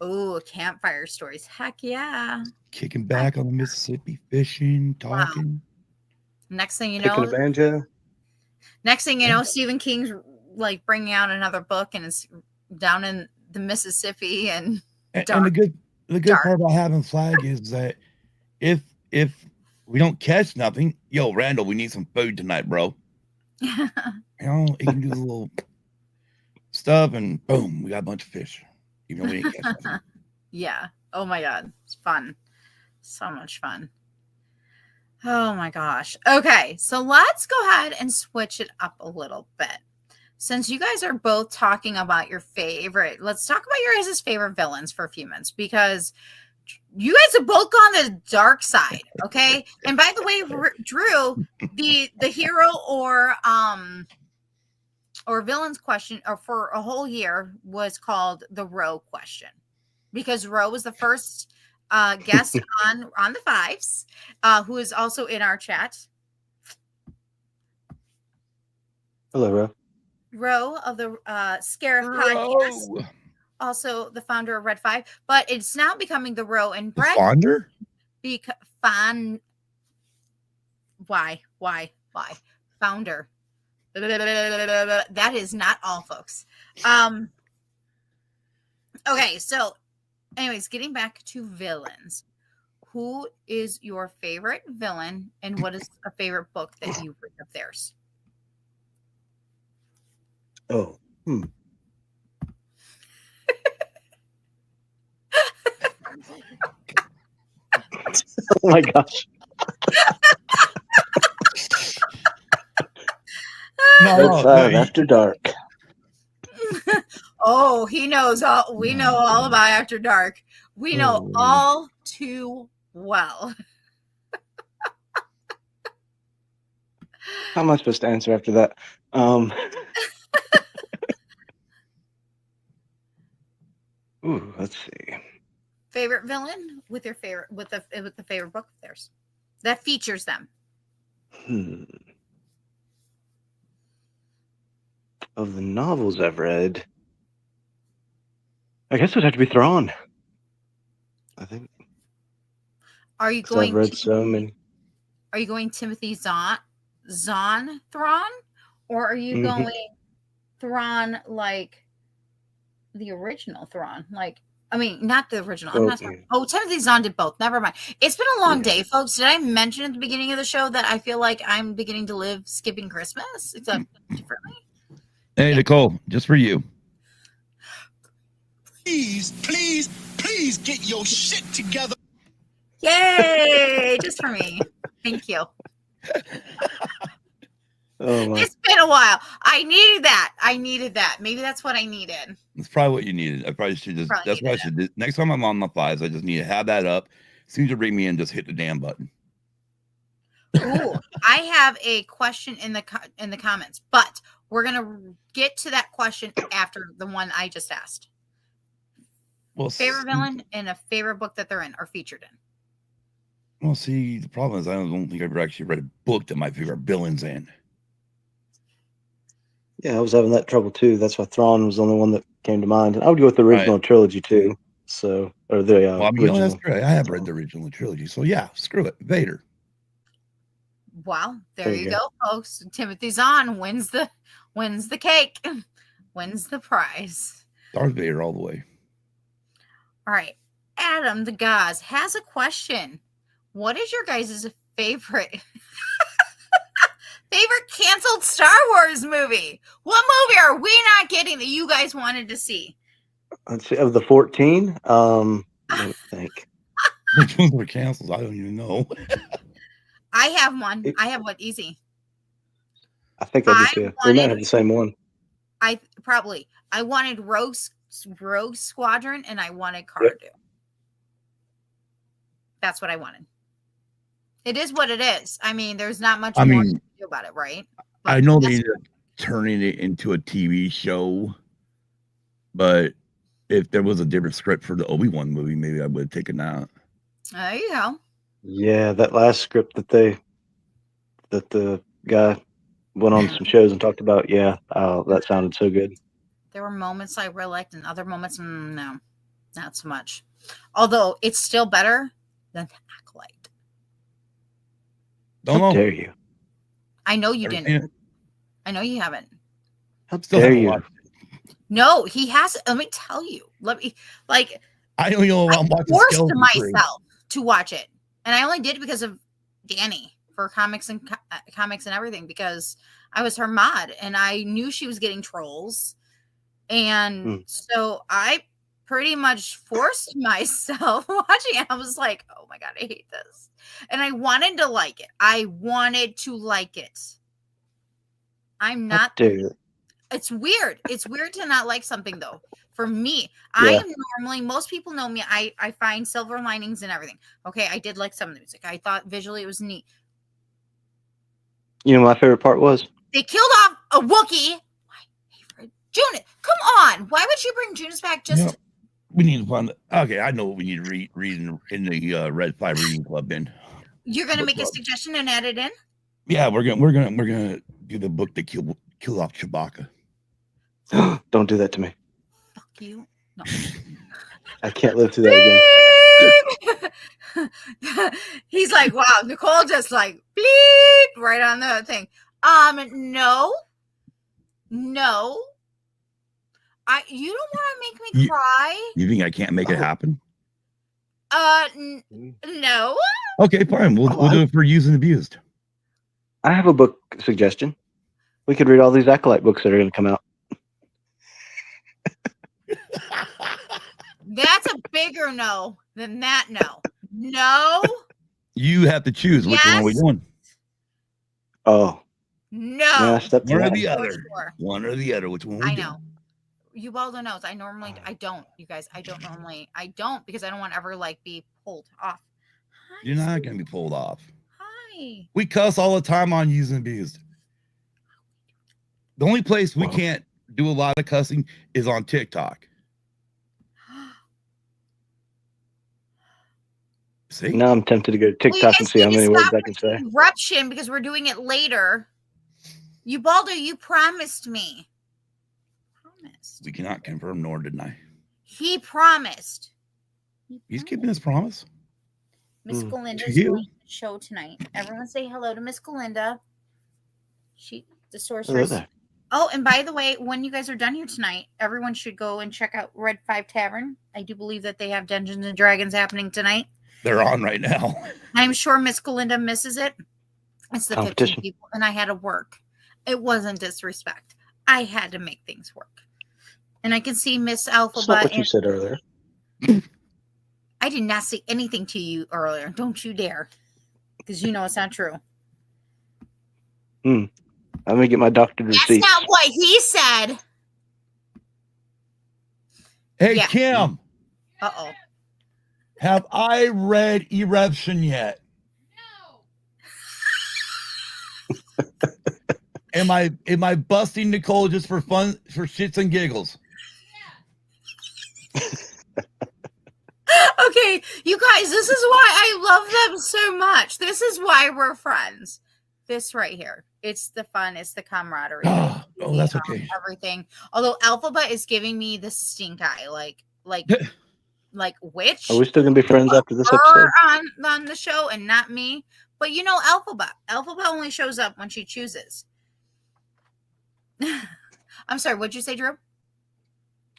C: Oh, campfire stories. Heck yeah.
E: Kicking back on the Mississippi, fishing, talking.
C: Wow. Next thing you
D: picking
C: know,
D: a banjo.
C: Next thing you know, Stephen King's like bringing out another book, and it's down in the Mississippi and
E: the good part about having Flagg is that if we don't catch nothing, yo, Randall, we need some food tonight, bro. He can do a little stuff, and boom, we got a bunch of fish. Even though we didn't catch nothing.
C: Yeah. Oh my God, it's fun. So much fun. Oh my gosh. Okay, so let's go ahead and switch it up a little bit. since you guys are both talking about your favorite, let's talk about your guys' favorite villains for a few minutes, because you guys have both gone the dark side, okay? And by the way, Drew, the hero or villains question, or for a whole year, was called the Roe question, because Roe was the first guest on the Fives, who is also in our chat.
D: Hello, Ro.
C: Roe of the Scarif podcast,
E: Bro.
C: also the founder of Red 5, but it's now becoming the Roe and
E: The
C: Brett.
E: Fonder?
C: Why? Founder. That is not all, folks. Okay, so anyways, getting back to villains. Who is your favorite villain, and what is a favorite book that you read of theirs?
D: Oh. Oh my gosh. Red 5 After Dark.
C: Oh, he knows all. We know all about After Dark. We know all too well.
D: How am I supposed to answer after that? Ooh, let's see.
C: Favorite villain with your favorite with the favorite book of theirs that features them.
D: Of the novels I've read, I guess it would have to be Thrawn. I think.
C: Are you
D: 'Cause I've
C: going?
D: read so many.
C: Are you going Timothy Zahn Thrawn, or are you
D: Mhm.
C: going Thrawn like the original Thrawn? Like, I mean, not the original. I'm not talking, Timothy Zahn did both. Never mind. It's been a long day, folks. Did I mention at the beginning of the show that I feel like I'm beginning to live skipping Christmas, except differently?
E: Hey, Nicole, just for you.
F: Please get your shit together.
C: Yay! Just for me. Thank you.
D: Oh my.
C: It's been a while. I needed that. Maybe that's what I needed.
E: That's probably what you needed. I probably should just.
C: Probably
E: That's what I should do. Next time I'm on my Fives, I just need to have that up. As soon as you bring me in, just hit the damn button.
C: Ooh, I have a question in the comments, but we're gonna get to that question after the one I just asked.
E: Well,
C: Favorite villain and a favorite book that they're in or featured in.
E: Well, see, the problem is I don't think I've ever actually read a book that my favorite villain's in.
D: Yeah, I was having that trouble too. That's why Thrawn was the only one that came to mind. And I would go with the original trilogy too. So, or the
E: Well, I mean,
D: original.
E: that's true. I have read the original trilogy, so yeah, screw it, Vader.
C: Wow, there you go, folks. Timothy Zahn wins the cake, wins the prize.
E: Darth Vader all the way.
C: All right, Adam the Gaz has a question. What is your guys' favorite canceled Star Wars movie? What movie are we not getting that you guys wanted to see?
D: Let's see, of the 14, let me think.
E: Which ones were canceled? I don't even know.
C: I have one. I have what? Easy.
D: I think I do too. We might have the same one.
C: I wanted Rogue Squadron, and I wanted Cardu. Yep. That's what I wanted. It is what it is. I mean, there's not much more to do about it, right? But
E: I know they're turning it into a TV show, but if there was a different script for the Obi-Wan movie, maybe I would have taken that.
C: There you go.
D: Yeah, that last script that the guy went on some shows and talked about. Yeah, that sounded so good.
C: There were moments I really liked, and other moments, no, not so much. Although it's still better than Acolyte.
D: How dare you?
C: I know you didn't. I know you haven't.
D: How dare you?
C: No, he has. Let me tell you.
E: I don't know. I'm
C: forced myself to watch it, and I only did it because of Danny for comics and everything, because I was her mod and I knew she was getting trolls, and so I pretty much forced myself watching it. I was like, oh my god, I hate this, and I wanted to like it. I'm not. It's weird. It's weird to not like something though. For me,
D: Yeah.
C: I am normally, most people know me. I find silver linings in everything. Okay, I did like some of the music. I thought visually it was neat.
D: You know, my favorite part was
C: They killed off a Wookiee. My favorite. Junus, come on. Why would you bring Junus back? Just
E: Yeah. We need to find. Okay, I know what we need to read in the Red 5 reading club. Then
C: you're gonna
E: Book
C: make a
E: club.
C: suggestion and add it in.
E: Yeah, we're gonna do the book that kill off Chewbacca.
D: don't do that to me.
C: Fuck you. No.
D: I can't live through that again.
C: He's like, wow, Nicole just like bleep right on the thing. No. You don't want to make me cry.
E: You think I can't make it happen?
C: No.
E: Okay, fine. We'll do it for Used and Abused.
D: I have a book suggestion. We could read all these Acolyte books that are going to come out.
C: That's a bigger no than that no. No.
E: You have to choose which one are we
C: Yes.
E: doing.
D: Oh,
C: No.
D: yeah, step
E: One or
D: back.
E: the
C: For
E: other.
C: sure.
E: One or the other. Which one?
C: I know. Ubaldo knows. I don't, you guys. I don't because I don't want to ever like be pulled off. Hi,
E: You're not
C: sweetie.
E: gonna be pulled off.
C: Hi.
E: We cuss all the time on Used and Abused. The only place we
D: Wow.
E: can't do a lot of cussing is on TikTok. See?
D: Now I'm tempted to go to
C: Well, you
D: TikTok and
C: guys
D: see how
C: need to
D: many words
C: stop
D: I can say.
C: Eruption because we're doing it later. Ubaldo, you promised me.
E: We cannot confirm nor deny.
C: He promised.
E: He's keeping his promise.
C: Miss
D: Mm.
C: Galinda's
E: To you.
C: doing the show tonight. Everyone say hello to Miss Galinda. She, the
D: Hello
C: sorceress.
D: there.
C: Oh, and by the way, when you guys are done here tonight, everyone should go and check out Red 5 Tavern. I do believe that they have Dungeons and Dragons happening tonight.
E: They're on right now.
C: I'm sure Miss Galinda misses it. It's the 15
D: Competition.
C: people, and I had to work. It wasn't disrespect. I had to make things work. And I can see Miss
D: That's not
C: Alphaba.
D: what you said earlier.
C: I did not say anything to you earlier. Don't you dare. Because you know it's not true.
D: I'm going to get my doctored
C: That's
D: receipts.
C: not what he said.
E: Hey,
C: Yeah.
E: Kim,
C: Uh-oh.
E: have I read Eruption yet? No. Am I busting Nicole just for fun, for shits and giggles?
C: Okay, you guys, this is why I love them so much. This is why we're friends. This right here. It's the fun. It's the camaraderie.
E: Oh, that's
C: the,
E: okay.
C: Everything. Although Alphaba is giving me the stink eye. Like which?
D: Are we still going to be friends after this
C: her
D: episode?
C: on the show and not me. But you know, Alphaba only shows up when she chooses. I'm sorry, what'd you say, Drew?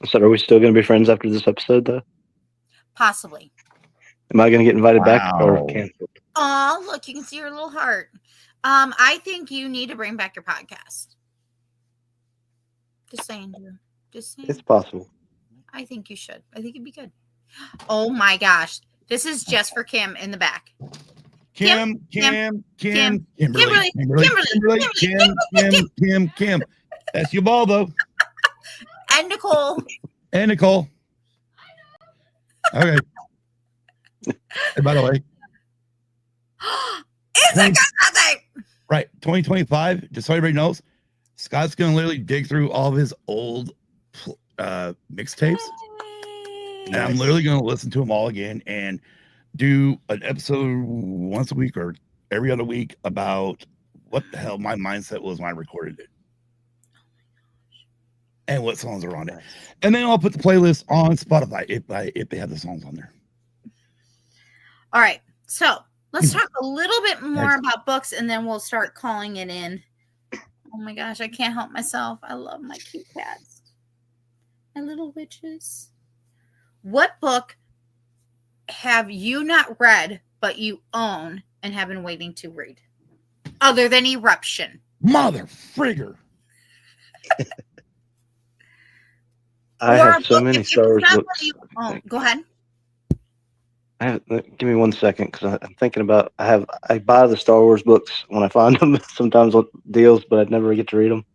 D: I said, are we still going to be friends after this episode, though?
C: Possibly.
D: Am I going to get invited back or
E: Wow.
D: canceled?
C: Oh, look, you can see her little heart. I think you need to bring back your podcast. Just saying, Drew. Just saying.
D: It's possible.
C: I think you should. I think it'd be good. Oh my gosh. This is just for Kim in the back.
E: Kim,
C: Kimberly,
E: Kim, That's your ball, though.
C: And Nicole.
E: And Nicole. Okay. And by the way,
C: It's a good nothing.
E: right, 2025, just so everybody knows, Scott's going to literally dig through all of his old mixtapes. And I'm literally going to listen to them all again and do an episode once a week or every other week about what the hell my mindset was when I recorded it. And what songs are on it. And then I'll put the playlist on Spotify if they have the songs on there.
C: All right. So let's talk a little bit more about books and then we'll start calling it in. Oh my gosh, I can't help myself. I love my cute cats. My little witches. What book have you not read but you own and have been waiting to read? Other than Eruption.
E: Mother frigger.
D: I
C: Or a
D: have so
C: book,
D: many
C: if
D: Star Wars
C: it's not what
D: books.
C: you own. Go ahead.
D: Give me 1 second because I'm thinking about. I buy the Star Wars books when I find them sometimes on deals, but I never get to read them.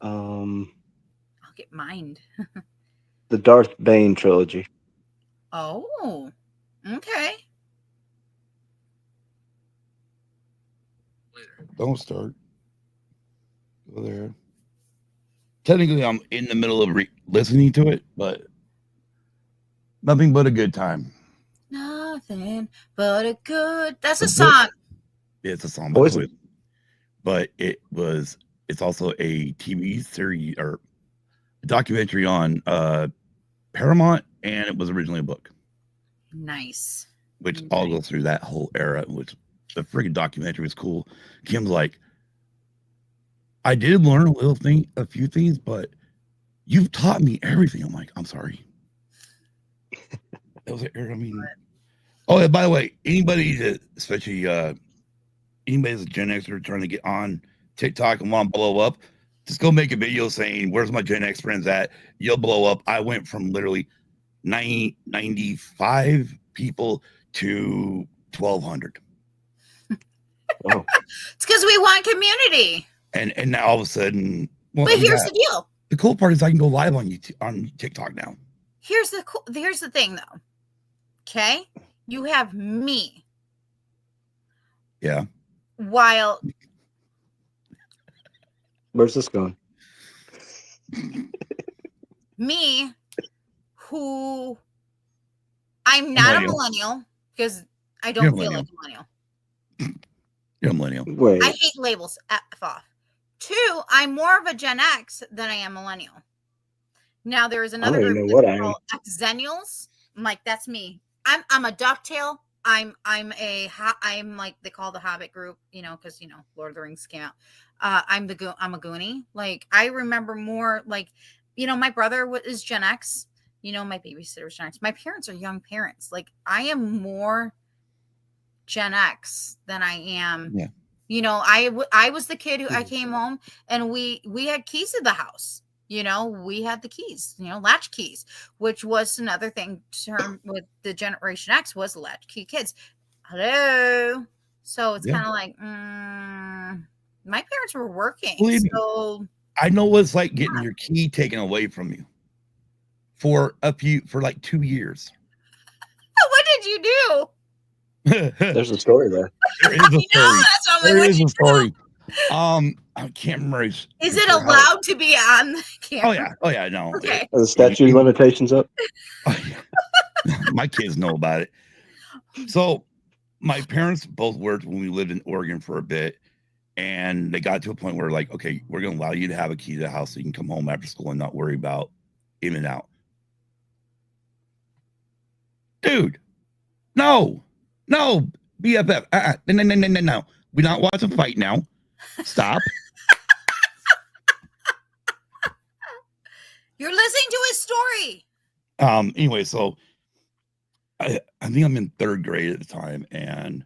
D: Um,
C: I'll get mined.
D: the Darth Bane trilogy.
C: Oh, okay.
E: Don't start. Go there. Technically, I'm in the middle of listening to it, but nothing but a good time.
C: Nothing but a good. That's a
E: The book-
C: song.
E: It's a song, by the way. But it's also a TV series or a documentary on Paramount, and it was originally a book,
C: Nice.
E: which all goes through that whole era, which the freaking documentary was cool. Kim's like, I did learn a few things, but you've taught me everything. I'm like, I'm sorry. That was an era. I mean, oh, and by the way, anybody that, especially anybody that's a Gen Xer trying to get on TikTok and want to blow up, just go make a video saying, "Where's my Gen X friends at?" You'll blow up. I went from literally 95 people to 1,200.
D: Wow.
C: It's because we want community.
E: And now all of a sudden, well,
C: But here's the deal.
E: the cool part is I can go live on YouTube, on TikTok now.
C: Here's the thing though. Okay? You have me.
E: Yeah.
C: While
D: Where's this going?
C: me, who I'm not a millennial because I don't feel like a millennial.
E: You're a millennial.
D: Wait.
C: I hate labels. F off. 2, I'm more of a Gen X than I am millennial. Now there is another
D: don't
C: group
D: even know what
C: that
D: I am.
C: call Xennials. I'm like, that's me. I'm a ducktail. I'm like they call the Hobbit group, because Lord of the Rings came out. I'm a Goonie. Like I remember more like, my brother is Gen X. My babysitter was Gen X. My parents are young parents. Like I am more Gen X than I am.
E: Yeah.
C: I was the kid who I came home and we had keys to the house. We had the keys, latch keys, which was another thing term with the Generation X was latch key kids. Hello. So it's kind of like, my parents were working.
E: Believe me,
C: so
E: I know what it's like getting your key taken away from you for like 2 years.
C: what did you do?
D: There's a story there.
E: There is a story.
C: That's what I'm like,
E: There
C: what
E: is
C: did
E: a
C: you
E: story.
C: do?
E: I can't remember.
C: Is it allowed to be on the camera?
E: Oh yeah, no.
C: Okay.
D: Are the statute of limitations up?
E: Oh, yeah. My kids know about it. So my parents both worked when we lived in Oregon for a bit, and they got to a point where like, okay, we're gonna allow you to have a key to the house so you can come home after school and not worry about in and out. Dude, no, BFF. No. We're not watching fight now. Stop.
C: You're listening to his story.
E: Anyway, so I think I'm in 3rd grade at the time, and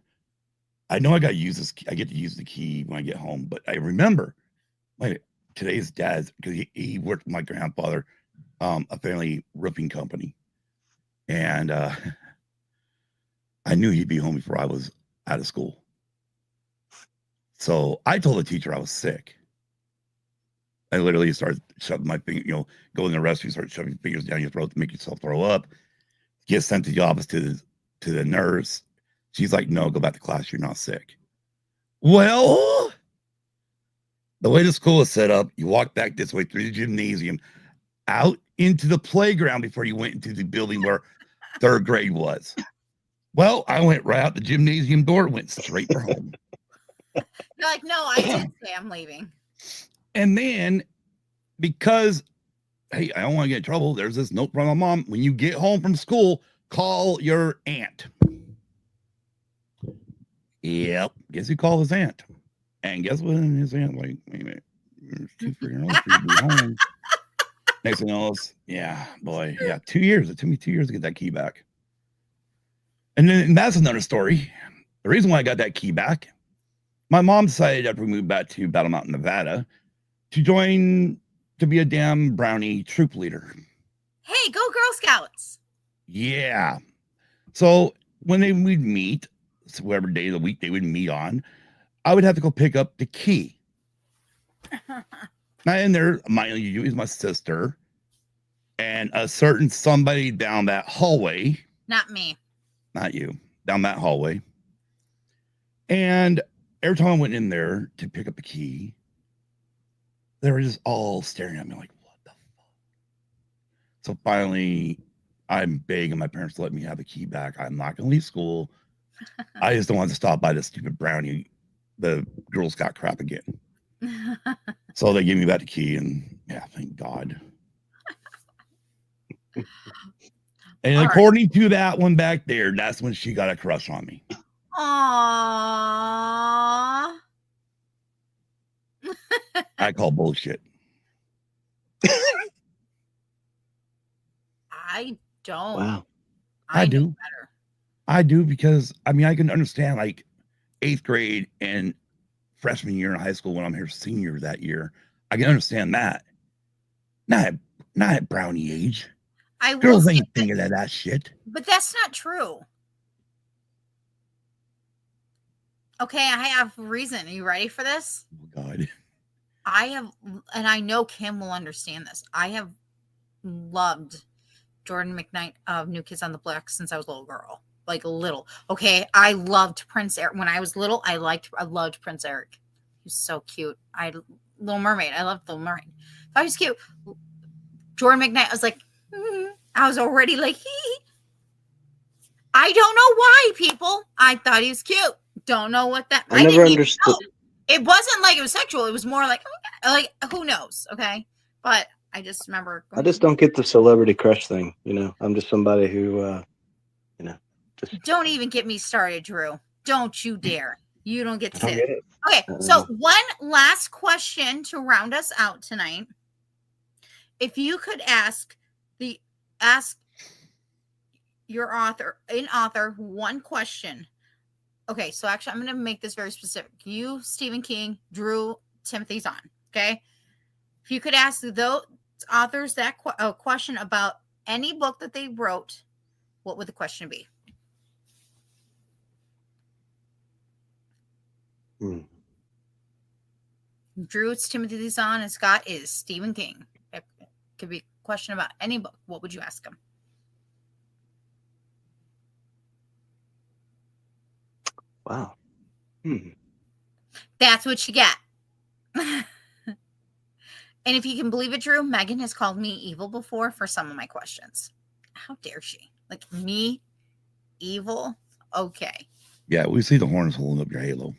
E: I know I got to use this. I get to use the key when I get home, but I remember today's dad's because he worked with my grandfather, a family roofing company, and I knew he'd be home before I was out of school. So I told the teacher I was sick. I literally started shoving my finger, go in the restroom, start shoving fingers down your throat to make yourself throw up. Get sent to the office to the nurse. She's like, no, go back to class. You're not sick. Well, the way the school is set up, you walk back this way through the gymnasium, out into the playground before you went into the building where 3rd grade was. Well, I went right out the gymnasium door, went straight for home.
C: You're like, no, I didn't say I'm leaving.
E: And then, because, hey, I don't want to get in trouble, there's this note from my mom. When you get home from school, call your aunt. Yep. Guess who called his aunt? And guess what? His aunt, like, wait a minute. You're too freaking old for you to be home. Next thing else, yeah, boy. Yeah, 2 years. It took me 2 years to get that key back. And that's another story. The reason why I got that key back, my mom decided after we moved back to Battle Mountain, Nevada, to be a damn brownie troop leader.
C: Hey, go Girl Scouts.
E: Yeah. So when we'd meet, so whatever day of the week they would meet on, I would have to go pick up the key. Not in there, mind you, is my sister and a certain somebody down that hallway.
C: Not me.
E: Not you. Down that hallway. And every time I went in there to pick up a key, they were just all staring at me like, what the fuck? So finally, I'm begging my parents to let me have the key back. I'm not going to leave school. I just don't want to stop by the stupid brownie, the Girl Scout crap again. So they gave me back the key, and yeah, thank God. And
C: All
E: according to that one back there, that's when she got a crush on me.
C: Aww.
E: I call bullshit.
C: I don't.
D: Wow.
E: I
C: know
E: do.
C: better.
E: I do, because I mean I can understand like 8th grade and freshman year in high school when I'm here senior that year. I can understand that. Not at brownie age.
C: I will
E: Girls
C: say
E: ain't thinking of that shit.
C: but that's not true. Okay, I have a reason. Are you ready for this?
E: Oh God.
C: I have, and I know Kim will understand this. I have loved Jordan McKnight of New Kids on the Block since I was a little girl. Like little. Okay, I loved Prince Eric. When I was little, I loved Prince Eric. He was so cute. Little Mermaid. I loved Little Mermaid. I was cute. Jordan McKnight, I was like, I was already like, I don't know why, people. I thought he was cute. Don't know what that.
D: I never
C: didn't even
D: understood.
C: know. It wasn't like it was sexual. It was more like who knows? Okay, but I just remember.
D: I just don't get the celebrity crush thing. You know, I'm just somebody who, just
C: Don't even get me started, Drew. Don't you dare. You don't get to
D: I don't
C: say
D: get
C: that.
D: it.
C: Okay, so one last question to round us out tonight. If you could ask your author one question. Okay, so actually I'm going to make this very specific. You, Stephen King, Drew, Timothy Zahn. Okay, if you could ask those authors that question about any book that they wrote, what would the question be? Drew, it's Timothy Zahn, and Scott is Stephen King. It could be a question about any book. What would you ask him?
D: Wow.
C: That's what you get. And if you can believe it, Drew, Megan has called me evil before for some of my questions. How dare she? Like me, evil? Okay.
E: Yeah, we see the horns holding up your halo.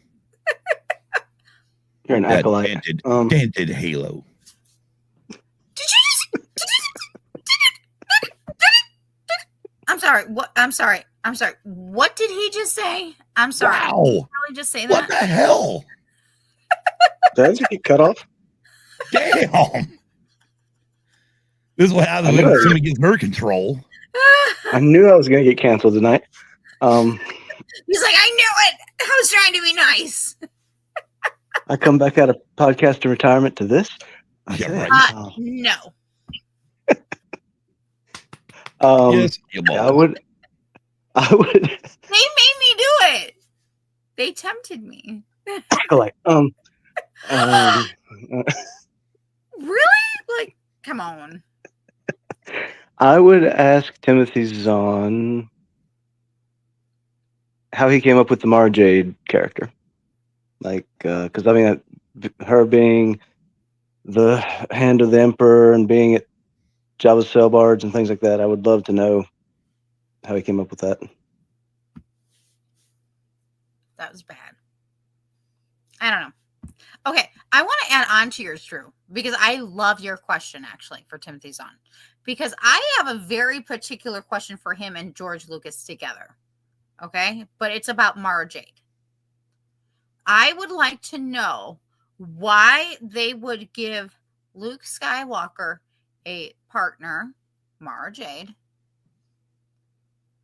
D: You're an
E: That
D: acolyte.
E: dented halo.
C: I'm sorry. What? I'm sorry. What did he just say? I'm sorry.
E: Wow.
C: Did he really just say
E: What
C: that?
E: the hell?
D: Did I get cut off?
E: Damn. This is what happens
D: I
E: when
D: know.
E: somebody gets her control.
D: I knew I was going to get canceled tonight.
C: He's like, I knew it. I was trying to be nice.
D: I come back out of podcasting retirement to this.
E: Yeah,
D: Okay.
E: right.
C: No.
E: Yes, you
D: I
E: ball.
D: would.
C: They made me do it. They tempted me.
D: Acolyte.
C: Really? Like, come on.
D: I would ask Timothy Zahn how he came up with the Mara Jade character. Like, because I mean, her being the hand of the Emperor and being at Jabba's cell barge and things like that, I would love to know how he came up with that.
C: That was bad. I don't know. Okay, I want to add on to yours, Drew, because I love your question actually for Timothy Zahn, because I have a very particular question for him and George Lucas together. Okay, but it's about Mara Jade. I would like to know why they would give Luke Skywalker a partner, Mara Jade,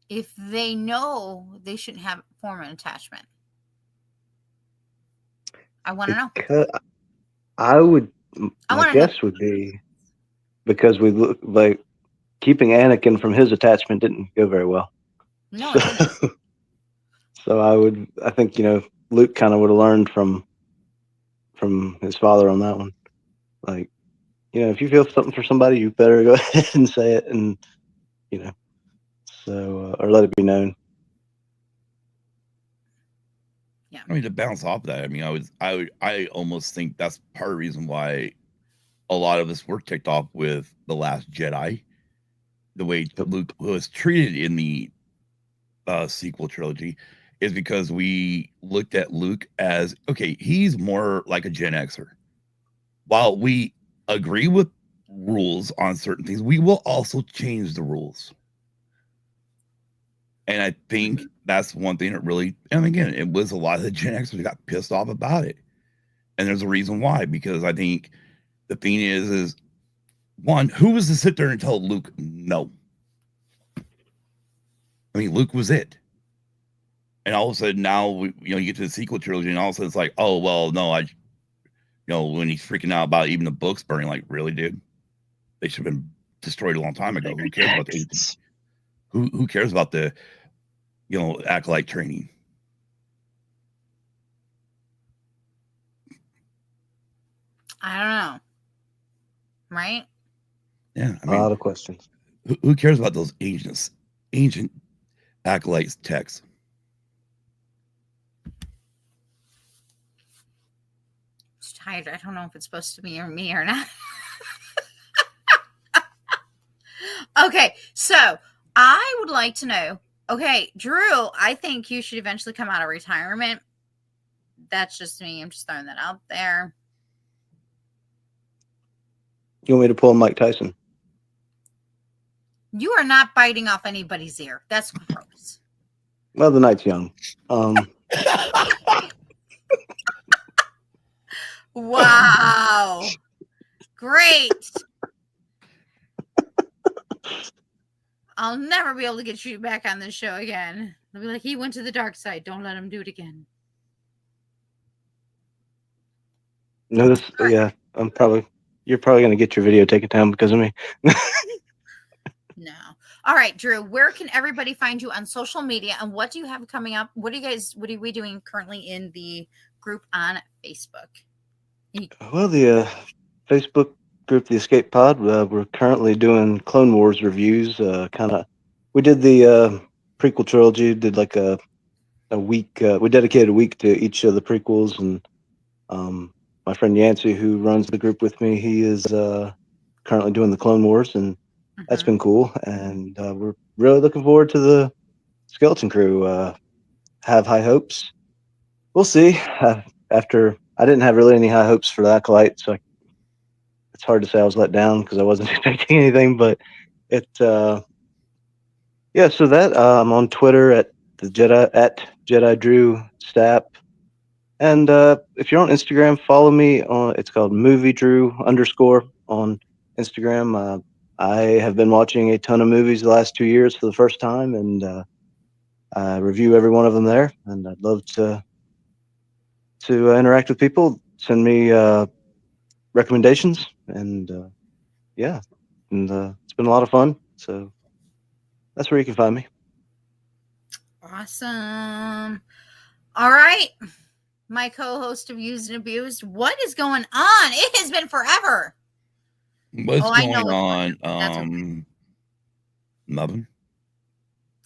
C: if they know they shouldn't have form an attachment. I want to know.
D: I would.
C: I
D: My
C: wanna know.
D: guess would be because we look like keeping Anakin from his attachment didn't go very well.
C: No, it didn't.
D: So I think Luke kind of would have learned from his father on that one. Like, if you feel something for somebody, you better go ahead and say it, and so or let it be known.
C: Yeah.
E: I mean, to bounce off that, I mean, I almost think that's part of the reason why a lot of us were ticked off with The Last Jedi, the way Luke was treated in the sequel trilogy, is because we looked at Luke as, okay, he's more like a Gen Xer. While we agree with rules on certain things, we will also change the rules. And I think that's one thing that really, and again, it was a lot of the Gen Xers that got pissed off about it. And there's a reason why, because I think the thing is one, who was to sit there and tell Luke no? I mean, Luke was it. And all of a sudden now, you get to the sequel trilogy, and all of a sudden it's like, oh, well, no, when he's freaking out about even the books burning, like, really, dude? They should have been destroyed a long time ago. Who cares about the who cares about the acolyte training?
C: I don't know. Right?
E: Yeah, I
D: A
E: mean,
D: lot of questions.
E: who cares about those ancient acolytes texts?
C: It's tired. I don't know if it's supposed to be me or not. Okay, so I would like to know. Okay, Drew, I think you should eventually come out of retirement. That's just me. I'm just throwing that out there.
D: You want me to pull Mike Tyson?
C: You are not biting off anybody's ear. That's gross.
D: Well, the night's young.
C: Wow. Great. I'll never be able to get you back on this show again. I'll be like, he went to the dark side. Don't let him do it again.
D: No, yeah, you're probably going to get your video taken down because of me.
C: No. All right, Drew, where can everybody find you on social media, and what do you have coming up? What are we doing currently in the group on Facebook?
D: Well, the Facebook group, the Escape Pod, we're currently doing Clone Wars reviews. We did the prequel trilogy, did like a week. We dedicated a week to each of the prequels, and my friend Yancey, who runs the group with me, he is currently doing the Clone Wars, and that's been cool. And we're really looking forward to the Skeleton Crew. Have high hopes. We'll see. After I didn't have really any high hopes for the Acolyte, so it's hard to say I was let down because I wasn't expecting anything. But so that I'm on Twitter at Jedi Drew Stapp. And if you're on Instagram, follow me on. It's called Movie Drew _ on Instagram. I have been watching a ton of movies the last 2 years for the first time, and I review every one of them there. And I'd love to interact with people. Send me recommendations, and it's been a lot of fun. So that's where you can find me.
C: Awesome. All right. My co-host of Used and Abused. What is going on? It has been forever.
E: What's going on? Nothing.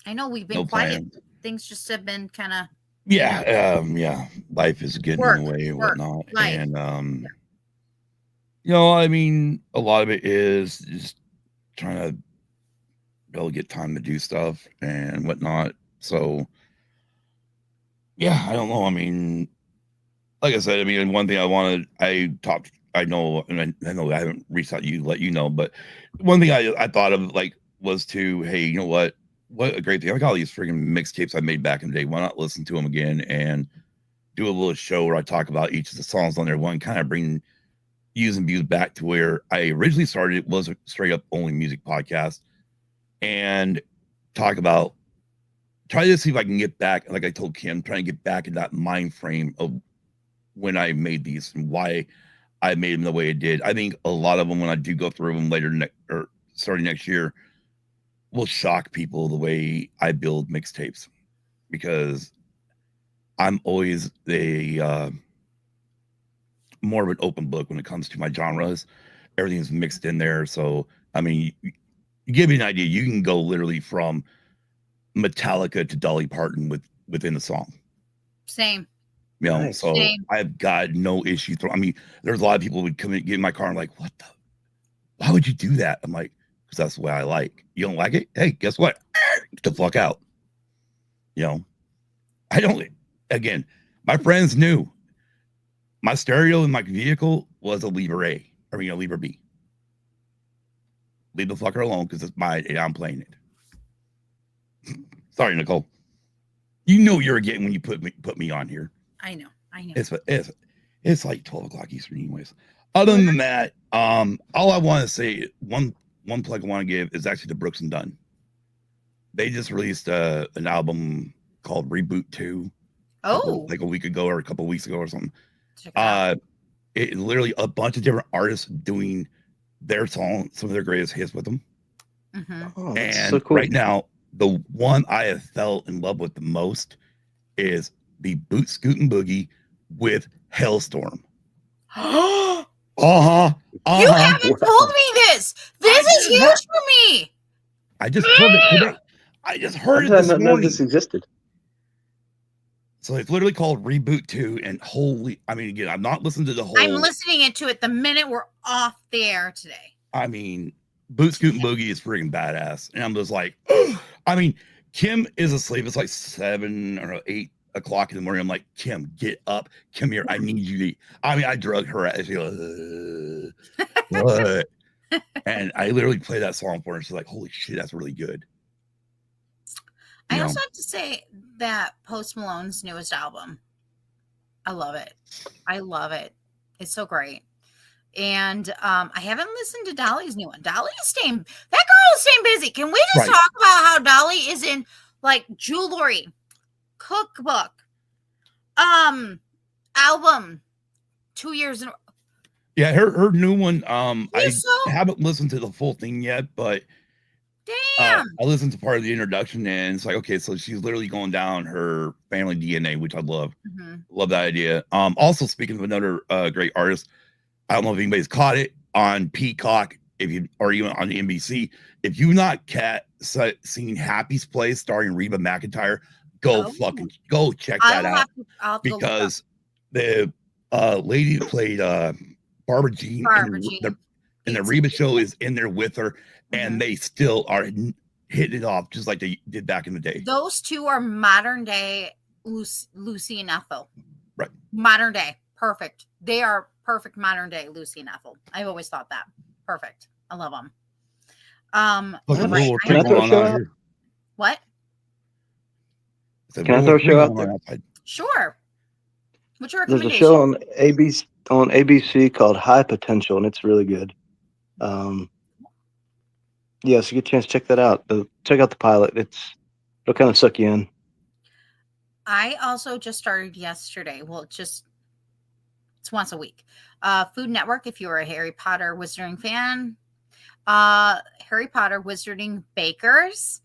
C: I know we've been
E: No
C: quiet.
E: plans.
C: Things just have been kind of.
E: Yeah. Life is getting in the way and whatnot.
C: Life.
E: And I mean, a lot of it is just trying to be able to get time to do stuff and whatnot. So yeah, I don't know. I mean, like I said, I mean, one thing I know I haven't reached out to you, let you know, but one thing I thought of was to, hey, you know what a great thing. I got all these freaking mixtapes I made back in the day. Why not listen to them again and do a little show where I talk about each of the songs on there, one kind of bring Used and Abused back to where I originally started. It was a straight up only music podcast, and try to see if I can get back, like I told Kim, trying to get back in that mind frame of when I made these and why I made them the way I did. I think a lot of them, when I do go through them later or starting next year, will shock people the way I build mixtapes, because I'm always more of an open book when it comes to my genres. Everything's mixed in there. So, I mean, you give me an idea. You can go literally from Metallica to Dolly Parton within the song.
C: Same.
E: You know,
D: Nice.
E: so
C: Same.
E: I've got no issue. I mean, there's a lot of people who would come in, get in my car and like, what the? Why would you do that? I'm like, because that's the way I like. You don't like it? Hey, guess what? Get the fuck out. You know, I don't. Again, my friends knew my stereo in my vehicle was a Libra A, or a Libra B. Leave the fucker alone because it's my. I'm playing it. Sorry, Nicole. You know you're getting when you put me on here.
C: I know.
E: It's like 12 o'clock Eastern, anyways. Other than that, all I want to say, one plug I want to give is actually to Brooks and Dunn. They just released an album called Reboot 2.
C: Oh,
E: Like a week ago or a couple of weeks ago or something.
C: check it out.
E: It literally a bunch of different artists doing their song, some of their greatest hits with them.
C: Mhm.
D: Oh, that's
E: And
D: so cool.
E: right now, the one I have fell in love with the most is the Boot Scootin' Boogie with Hellstorm.
C: You
E: I
C: haven't told me this. This is
E: did
C: huge for me.
E: just heard it today. I just heard it
D: I
E: this
D: did not know
E: morning.
D: this existed.
E: So it's literally called Reboot 2. And holy, I mean, again, I'm not listening to the whole.
C: I'm listening to it the minute we're off the air today.
E: I mean, Boot Scootin' Boogie is freaking badass. And I'm just like, I mean, Kim is asleep. It's like 7 or 8 o'clock in the morning. I'm like, Kim, get up. Come here. I need you to eat. I mean, I drug her out. She goes, what? And I literally play that song for her. And she's like, holy shit, that's really good.
C: I
E: You know?
C: also have to say that Post Malone's newest album, I love it. I love it. It's so great. And I haven't listened to Dolly's new one. That girl is staying busy. Can we just
E: Right.
C: talk about how Dolly is in like jewelry, cookbook, album, 2 years in a row?
E: Yeah, her new one. I
C: She's so
E: haven't listened to the full thing yet, but
C: damn.
E: I listened to part of the introduction, and it's like, okay, so she's literally going down her family DNA, which I love.
C: Mhm.
E: Love that idea. Also, speaking of another great artist, I don't know if anybody's caught it on Peacock, or even on the NBC. If you've not seen Happy's Place starring Reba McEntire, go
C: Oh.
E: check that out,
C: I'll have to go look up.
E: because the lady who played Barbara Jean in the Reba show is in there with her, and
C: Mhm.
E: they still are hitting it off just like they did back in the day.
C: Those two are modern day Lucy and Ethel.
E: Right.
C: Modern day. Perfect. They are perfect modern day Lucy and Ethel. I've always thought that. Perfect. I love them.
E: Look,
C: right,
E: little
C: I
D: Can I
E: trick
D: throw a
E: going
D: shout
E: on
D: out?
E: here.
C: what?
E: It's a
D: Can I
E: little
D: throw a show
E: trick
D: out
E: going
D: there?
E: on outside.
C: Sure. What's your
D: There's a
C: recommendation?
D: show on ABC called High Potential, and it's really good. Yeah, so you get a chance to check that out. Check out the pilot. It'll kind of suck you in.
C: I also just started yesterday. Well, it's once a week. Food Network, if you're a Harry Potter Wizarding fan. Harry Potter Wizarding Bakers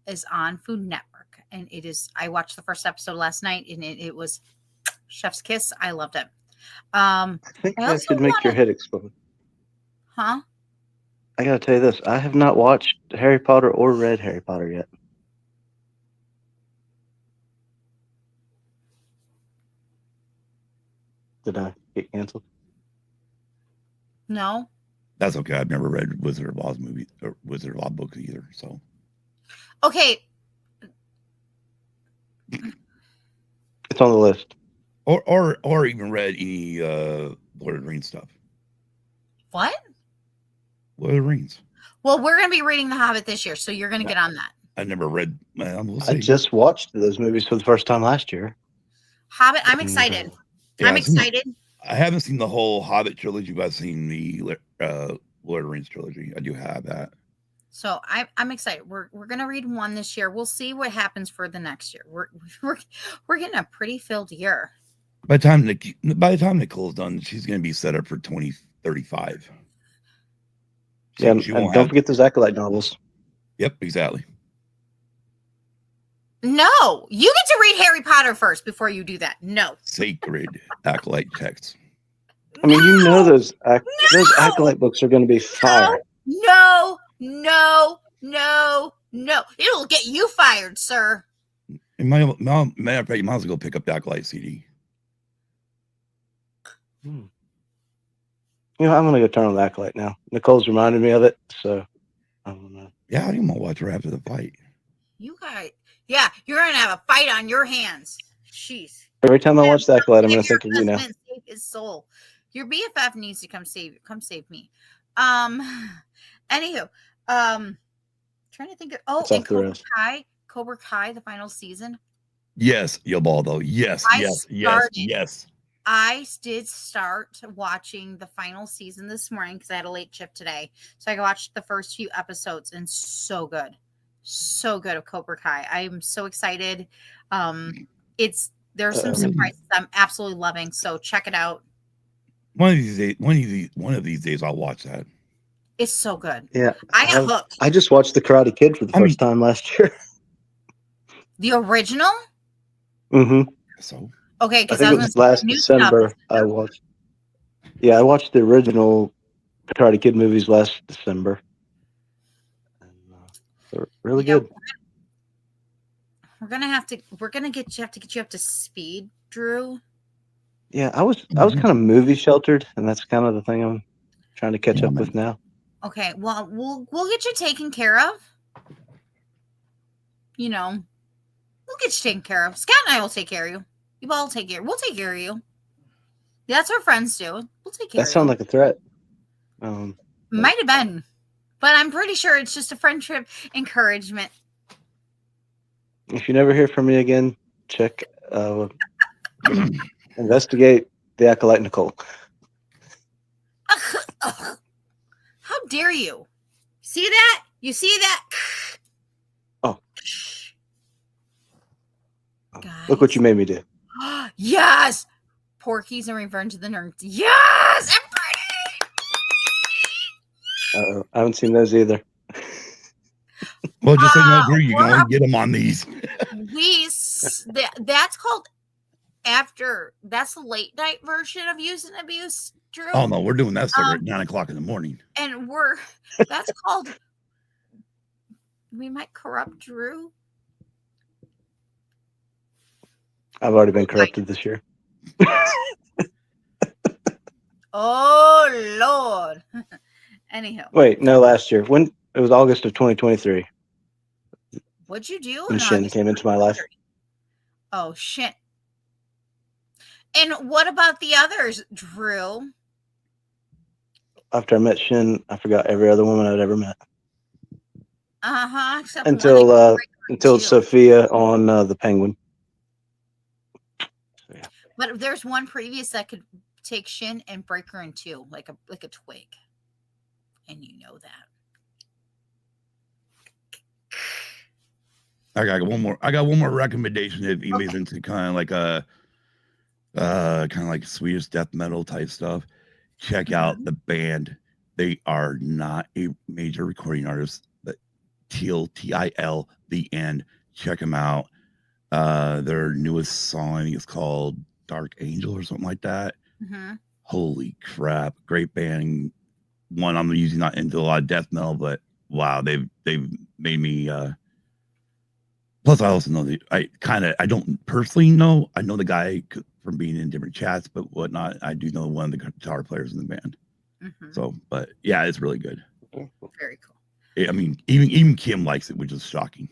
C: is on Food Network. And I watched the first episode last night, and it was chef's kiss. I loved it.
D: I think
C: I
D: that
C: also
D: should make your
C: wanna-
D: head explode.
C: Huh?
D: I gotta tell you this: I have not watched Harry Potter or read Harry Potter yet. Did I get canceled?
C: No.
E: That's okay. I've never read Wizard of Oz movie or Wizard of Oz books either. So
C: Okay.
D: It's on the list.
E: or even read any Lord of the Rings stuff.
C: What?
E: Lord of the Rings.
C: Well, we're going to be reading The Hobbit this year, so you're going to get on that.
E: I never read. We'll
D: I
E: see.
D: just watched those movies for the first time last year.
C: Hobbit, I'm excited.
E: Yeah,
C: I'm excited.
E: I haven't seen the whole Hobbit trilogy, but I've seen the Lord of the Rings trilogy. I do have that.
C: So I'm excited. We're going to read one this year. We'll see what happens for the next year. We're getting a pretty filled year.
E: By the time Nicole's done, she's going to be set up for 2035.
D: Yeah, and
E: She won't
D: don't
E: have-
D: forget those Acolyte novels.
E: Yep, exactly.
C: No, you get to read Harry Potter first before you do that. No.
E: Sacred acolyte texts.
D: I mean, you know those Acolyte books are going to be fire.
C: No. It'll get you fired, sir.
E: Matter of fact, you might as well go pick up the Acolyte CD.
D: You know, I'm going to go turn on the Acolyte now. Nicole's reminded me of it, so I don't know.
E: Yeah, I'm gonna watch her after the fight.
C: You guys, yeah, you're gonna have a fight on your hands. Jeez.
D: Every time I watch the Acolyte, I'm going to think of you now.
C: Save his soul. Your BFF needs to come save me. Anywho, trying to think of
D: It's
C: and
D: off the rails.
C: Cobra Kai, the final season.
E: Yes, Yobaldo. Yes.
C: I did start watching the final season this morning because I had a late shift today. So I watched the first few episodes and so good of Cobra Kai. I'm so excited. There's some surprises I'm absolutely loving. So check it out.
E: One of these days, I'll watch that.
C: It's so good.
D: Yeah.
C: I got hooked.
D: I just watched The Karate Kid for the first time last year.
C: The original?
D: Mm-hmm.
E: So
C: okay,
D: I
C: because
D: think it was last December. I watched. Yeah, I watched the original Karate Kid movies last December. And, they're really good.
C: We're gonna get you up to speed, Drew.
D: Yeah, I was kind of movie sheltered, and that's kind of the thing I'm trying to catch up with now.
C: Okay, well, we'll get you taken care of. You know, we'll get you taken care of. Scott and I will take care of you. We'll take care of you. That's what friends do. We'll take care of you.
D: That sounds like a threat.
C: Might have been, but I'm pretty sure it's just a friendship encouragement.
D: If you never hear from me again, check, investigate the Acolyte Nicole.
C: How dare you? See that? You see that?
D: Oh.
C: Guys.
D: Look what you made me do.
C: Yes! Porky's and Revenge of the Nerds. Yes!
D: Uh-oh. I haven't seen those either.
E: Well, just so you know, Drew, you can only get them on these.
C: That's called after. That's the late night version of Use and Abuse, Drew.
E: Oh no, we're doing that stuff at 9:00 in the morning.
C: And that's called. We might corrupt Drew.
D: I've already been corrupted this year.
C: Oh Lord. Anyhow.
D: Wait, no, last year. When it was August of 2023.
C: What'd you do?
D: When Shin came into my life.
C: Oh shit. And what about the others, Drew?
D: After I met Shin, I forgot every other woman I'd ever met.
C: Except
D: until Sophia on the Penguin. So, yeah.
C: But there's one previous that could take Shin and break her in two, like a twig. And you know that.
E: I got one more recommendation if anybody's into kind of like Swedish death metal type stuff. Check out the band. They are not a major recording artist, but Til, Til, the end. Check them out. Their newest song, I think it's called Dark Angel or something like that.
C: Mm-hmm.
E: Holy crap. Great band. One, I'm usually not into a lot of death metal, but wow, they've made me plus I also know I don't personally know. I know the guy from being in different chats, but whatnot. I do know one of the guitar players in the band.
C: Mm-hmm.
E: So, but yeah, it's really good.
C: Very cool.
E: I mean, even Kim likes it, which is shocking.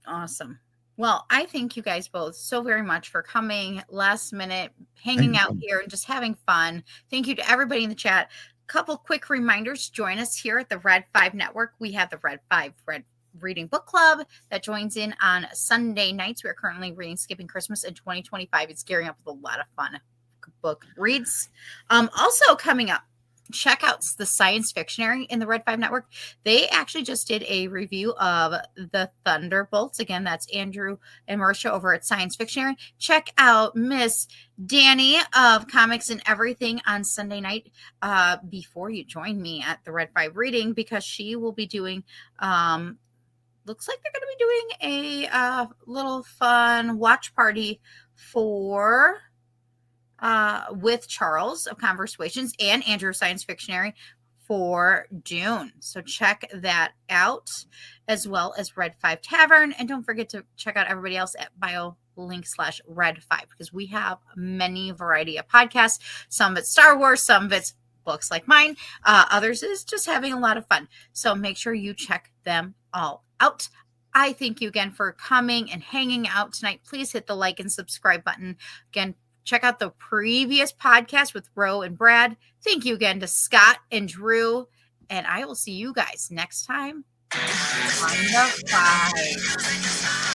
C: Awesome. Well, I thank you guys both so very much for coming last minute, hanging out here and just having fun. Thank you to everybody in the chat. Couple quick reminders. Join us here at the Red 5 Network. We have the Red 5 Reading Book Club that joins in on Sunday nights. We are currently reading Skipping Christmas in 2025. It's gearing up with a lot of fun book reads. Also coming up, check out the Science Fictionary in the Red 5 Network. They actually just did a review of the Thunderbolts. Again, that's Andrew and Marisha over at Science Fictionary. Check out Miss Danny of Comics and Everything on Sunday night before you join me at the Red 5 reading, because she will be doing looks like they're going to be doing a little fun watch party for with Charles of Conversations and Andrew Science Fictionary for Dune. So check that out, as well as Red 5 Tavern. And don't forget to check out everybody else at BioLink/Red 5, because we have many variety of podcasts. Some of it's Star Wars, some of it's books like mine. Others is just having a lot of fun. So make sure you check them all out. I thank you again for coming and hanging out tonight. Please hit the like and subscribe button. Again, check out the previous podcast with Ro and Brad. Thank you again to Scott and Drew. And I will see you guys next time on the 5.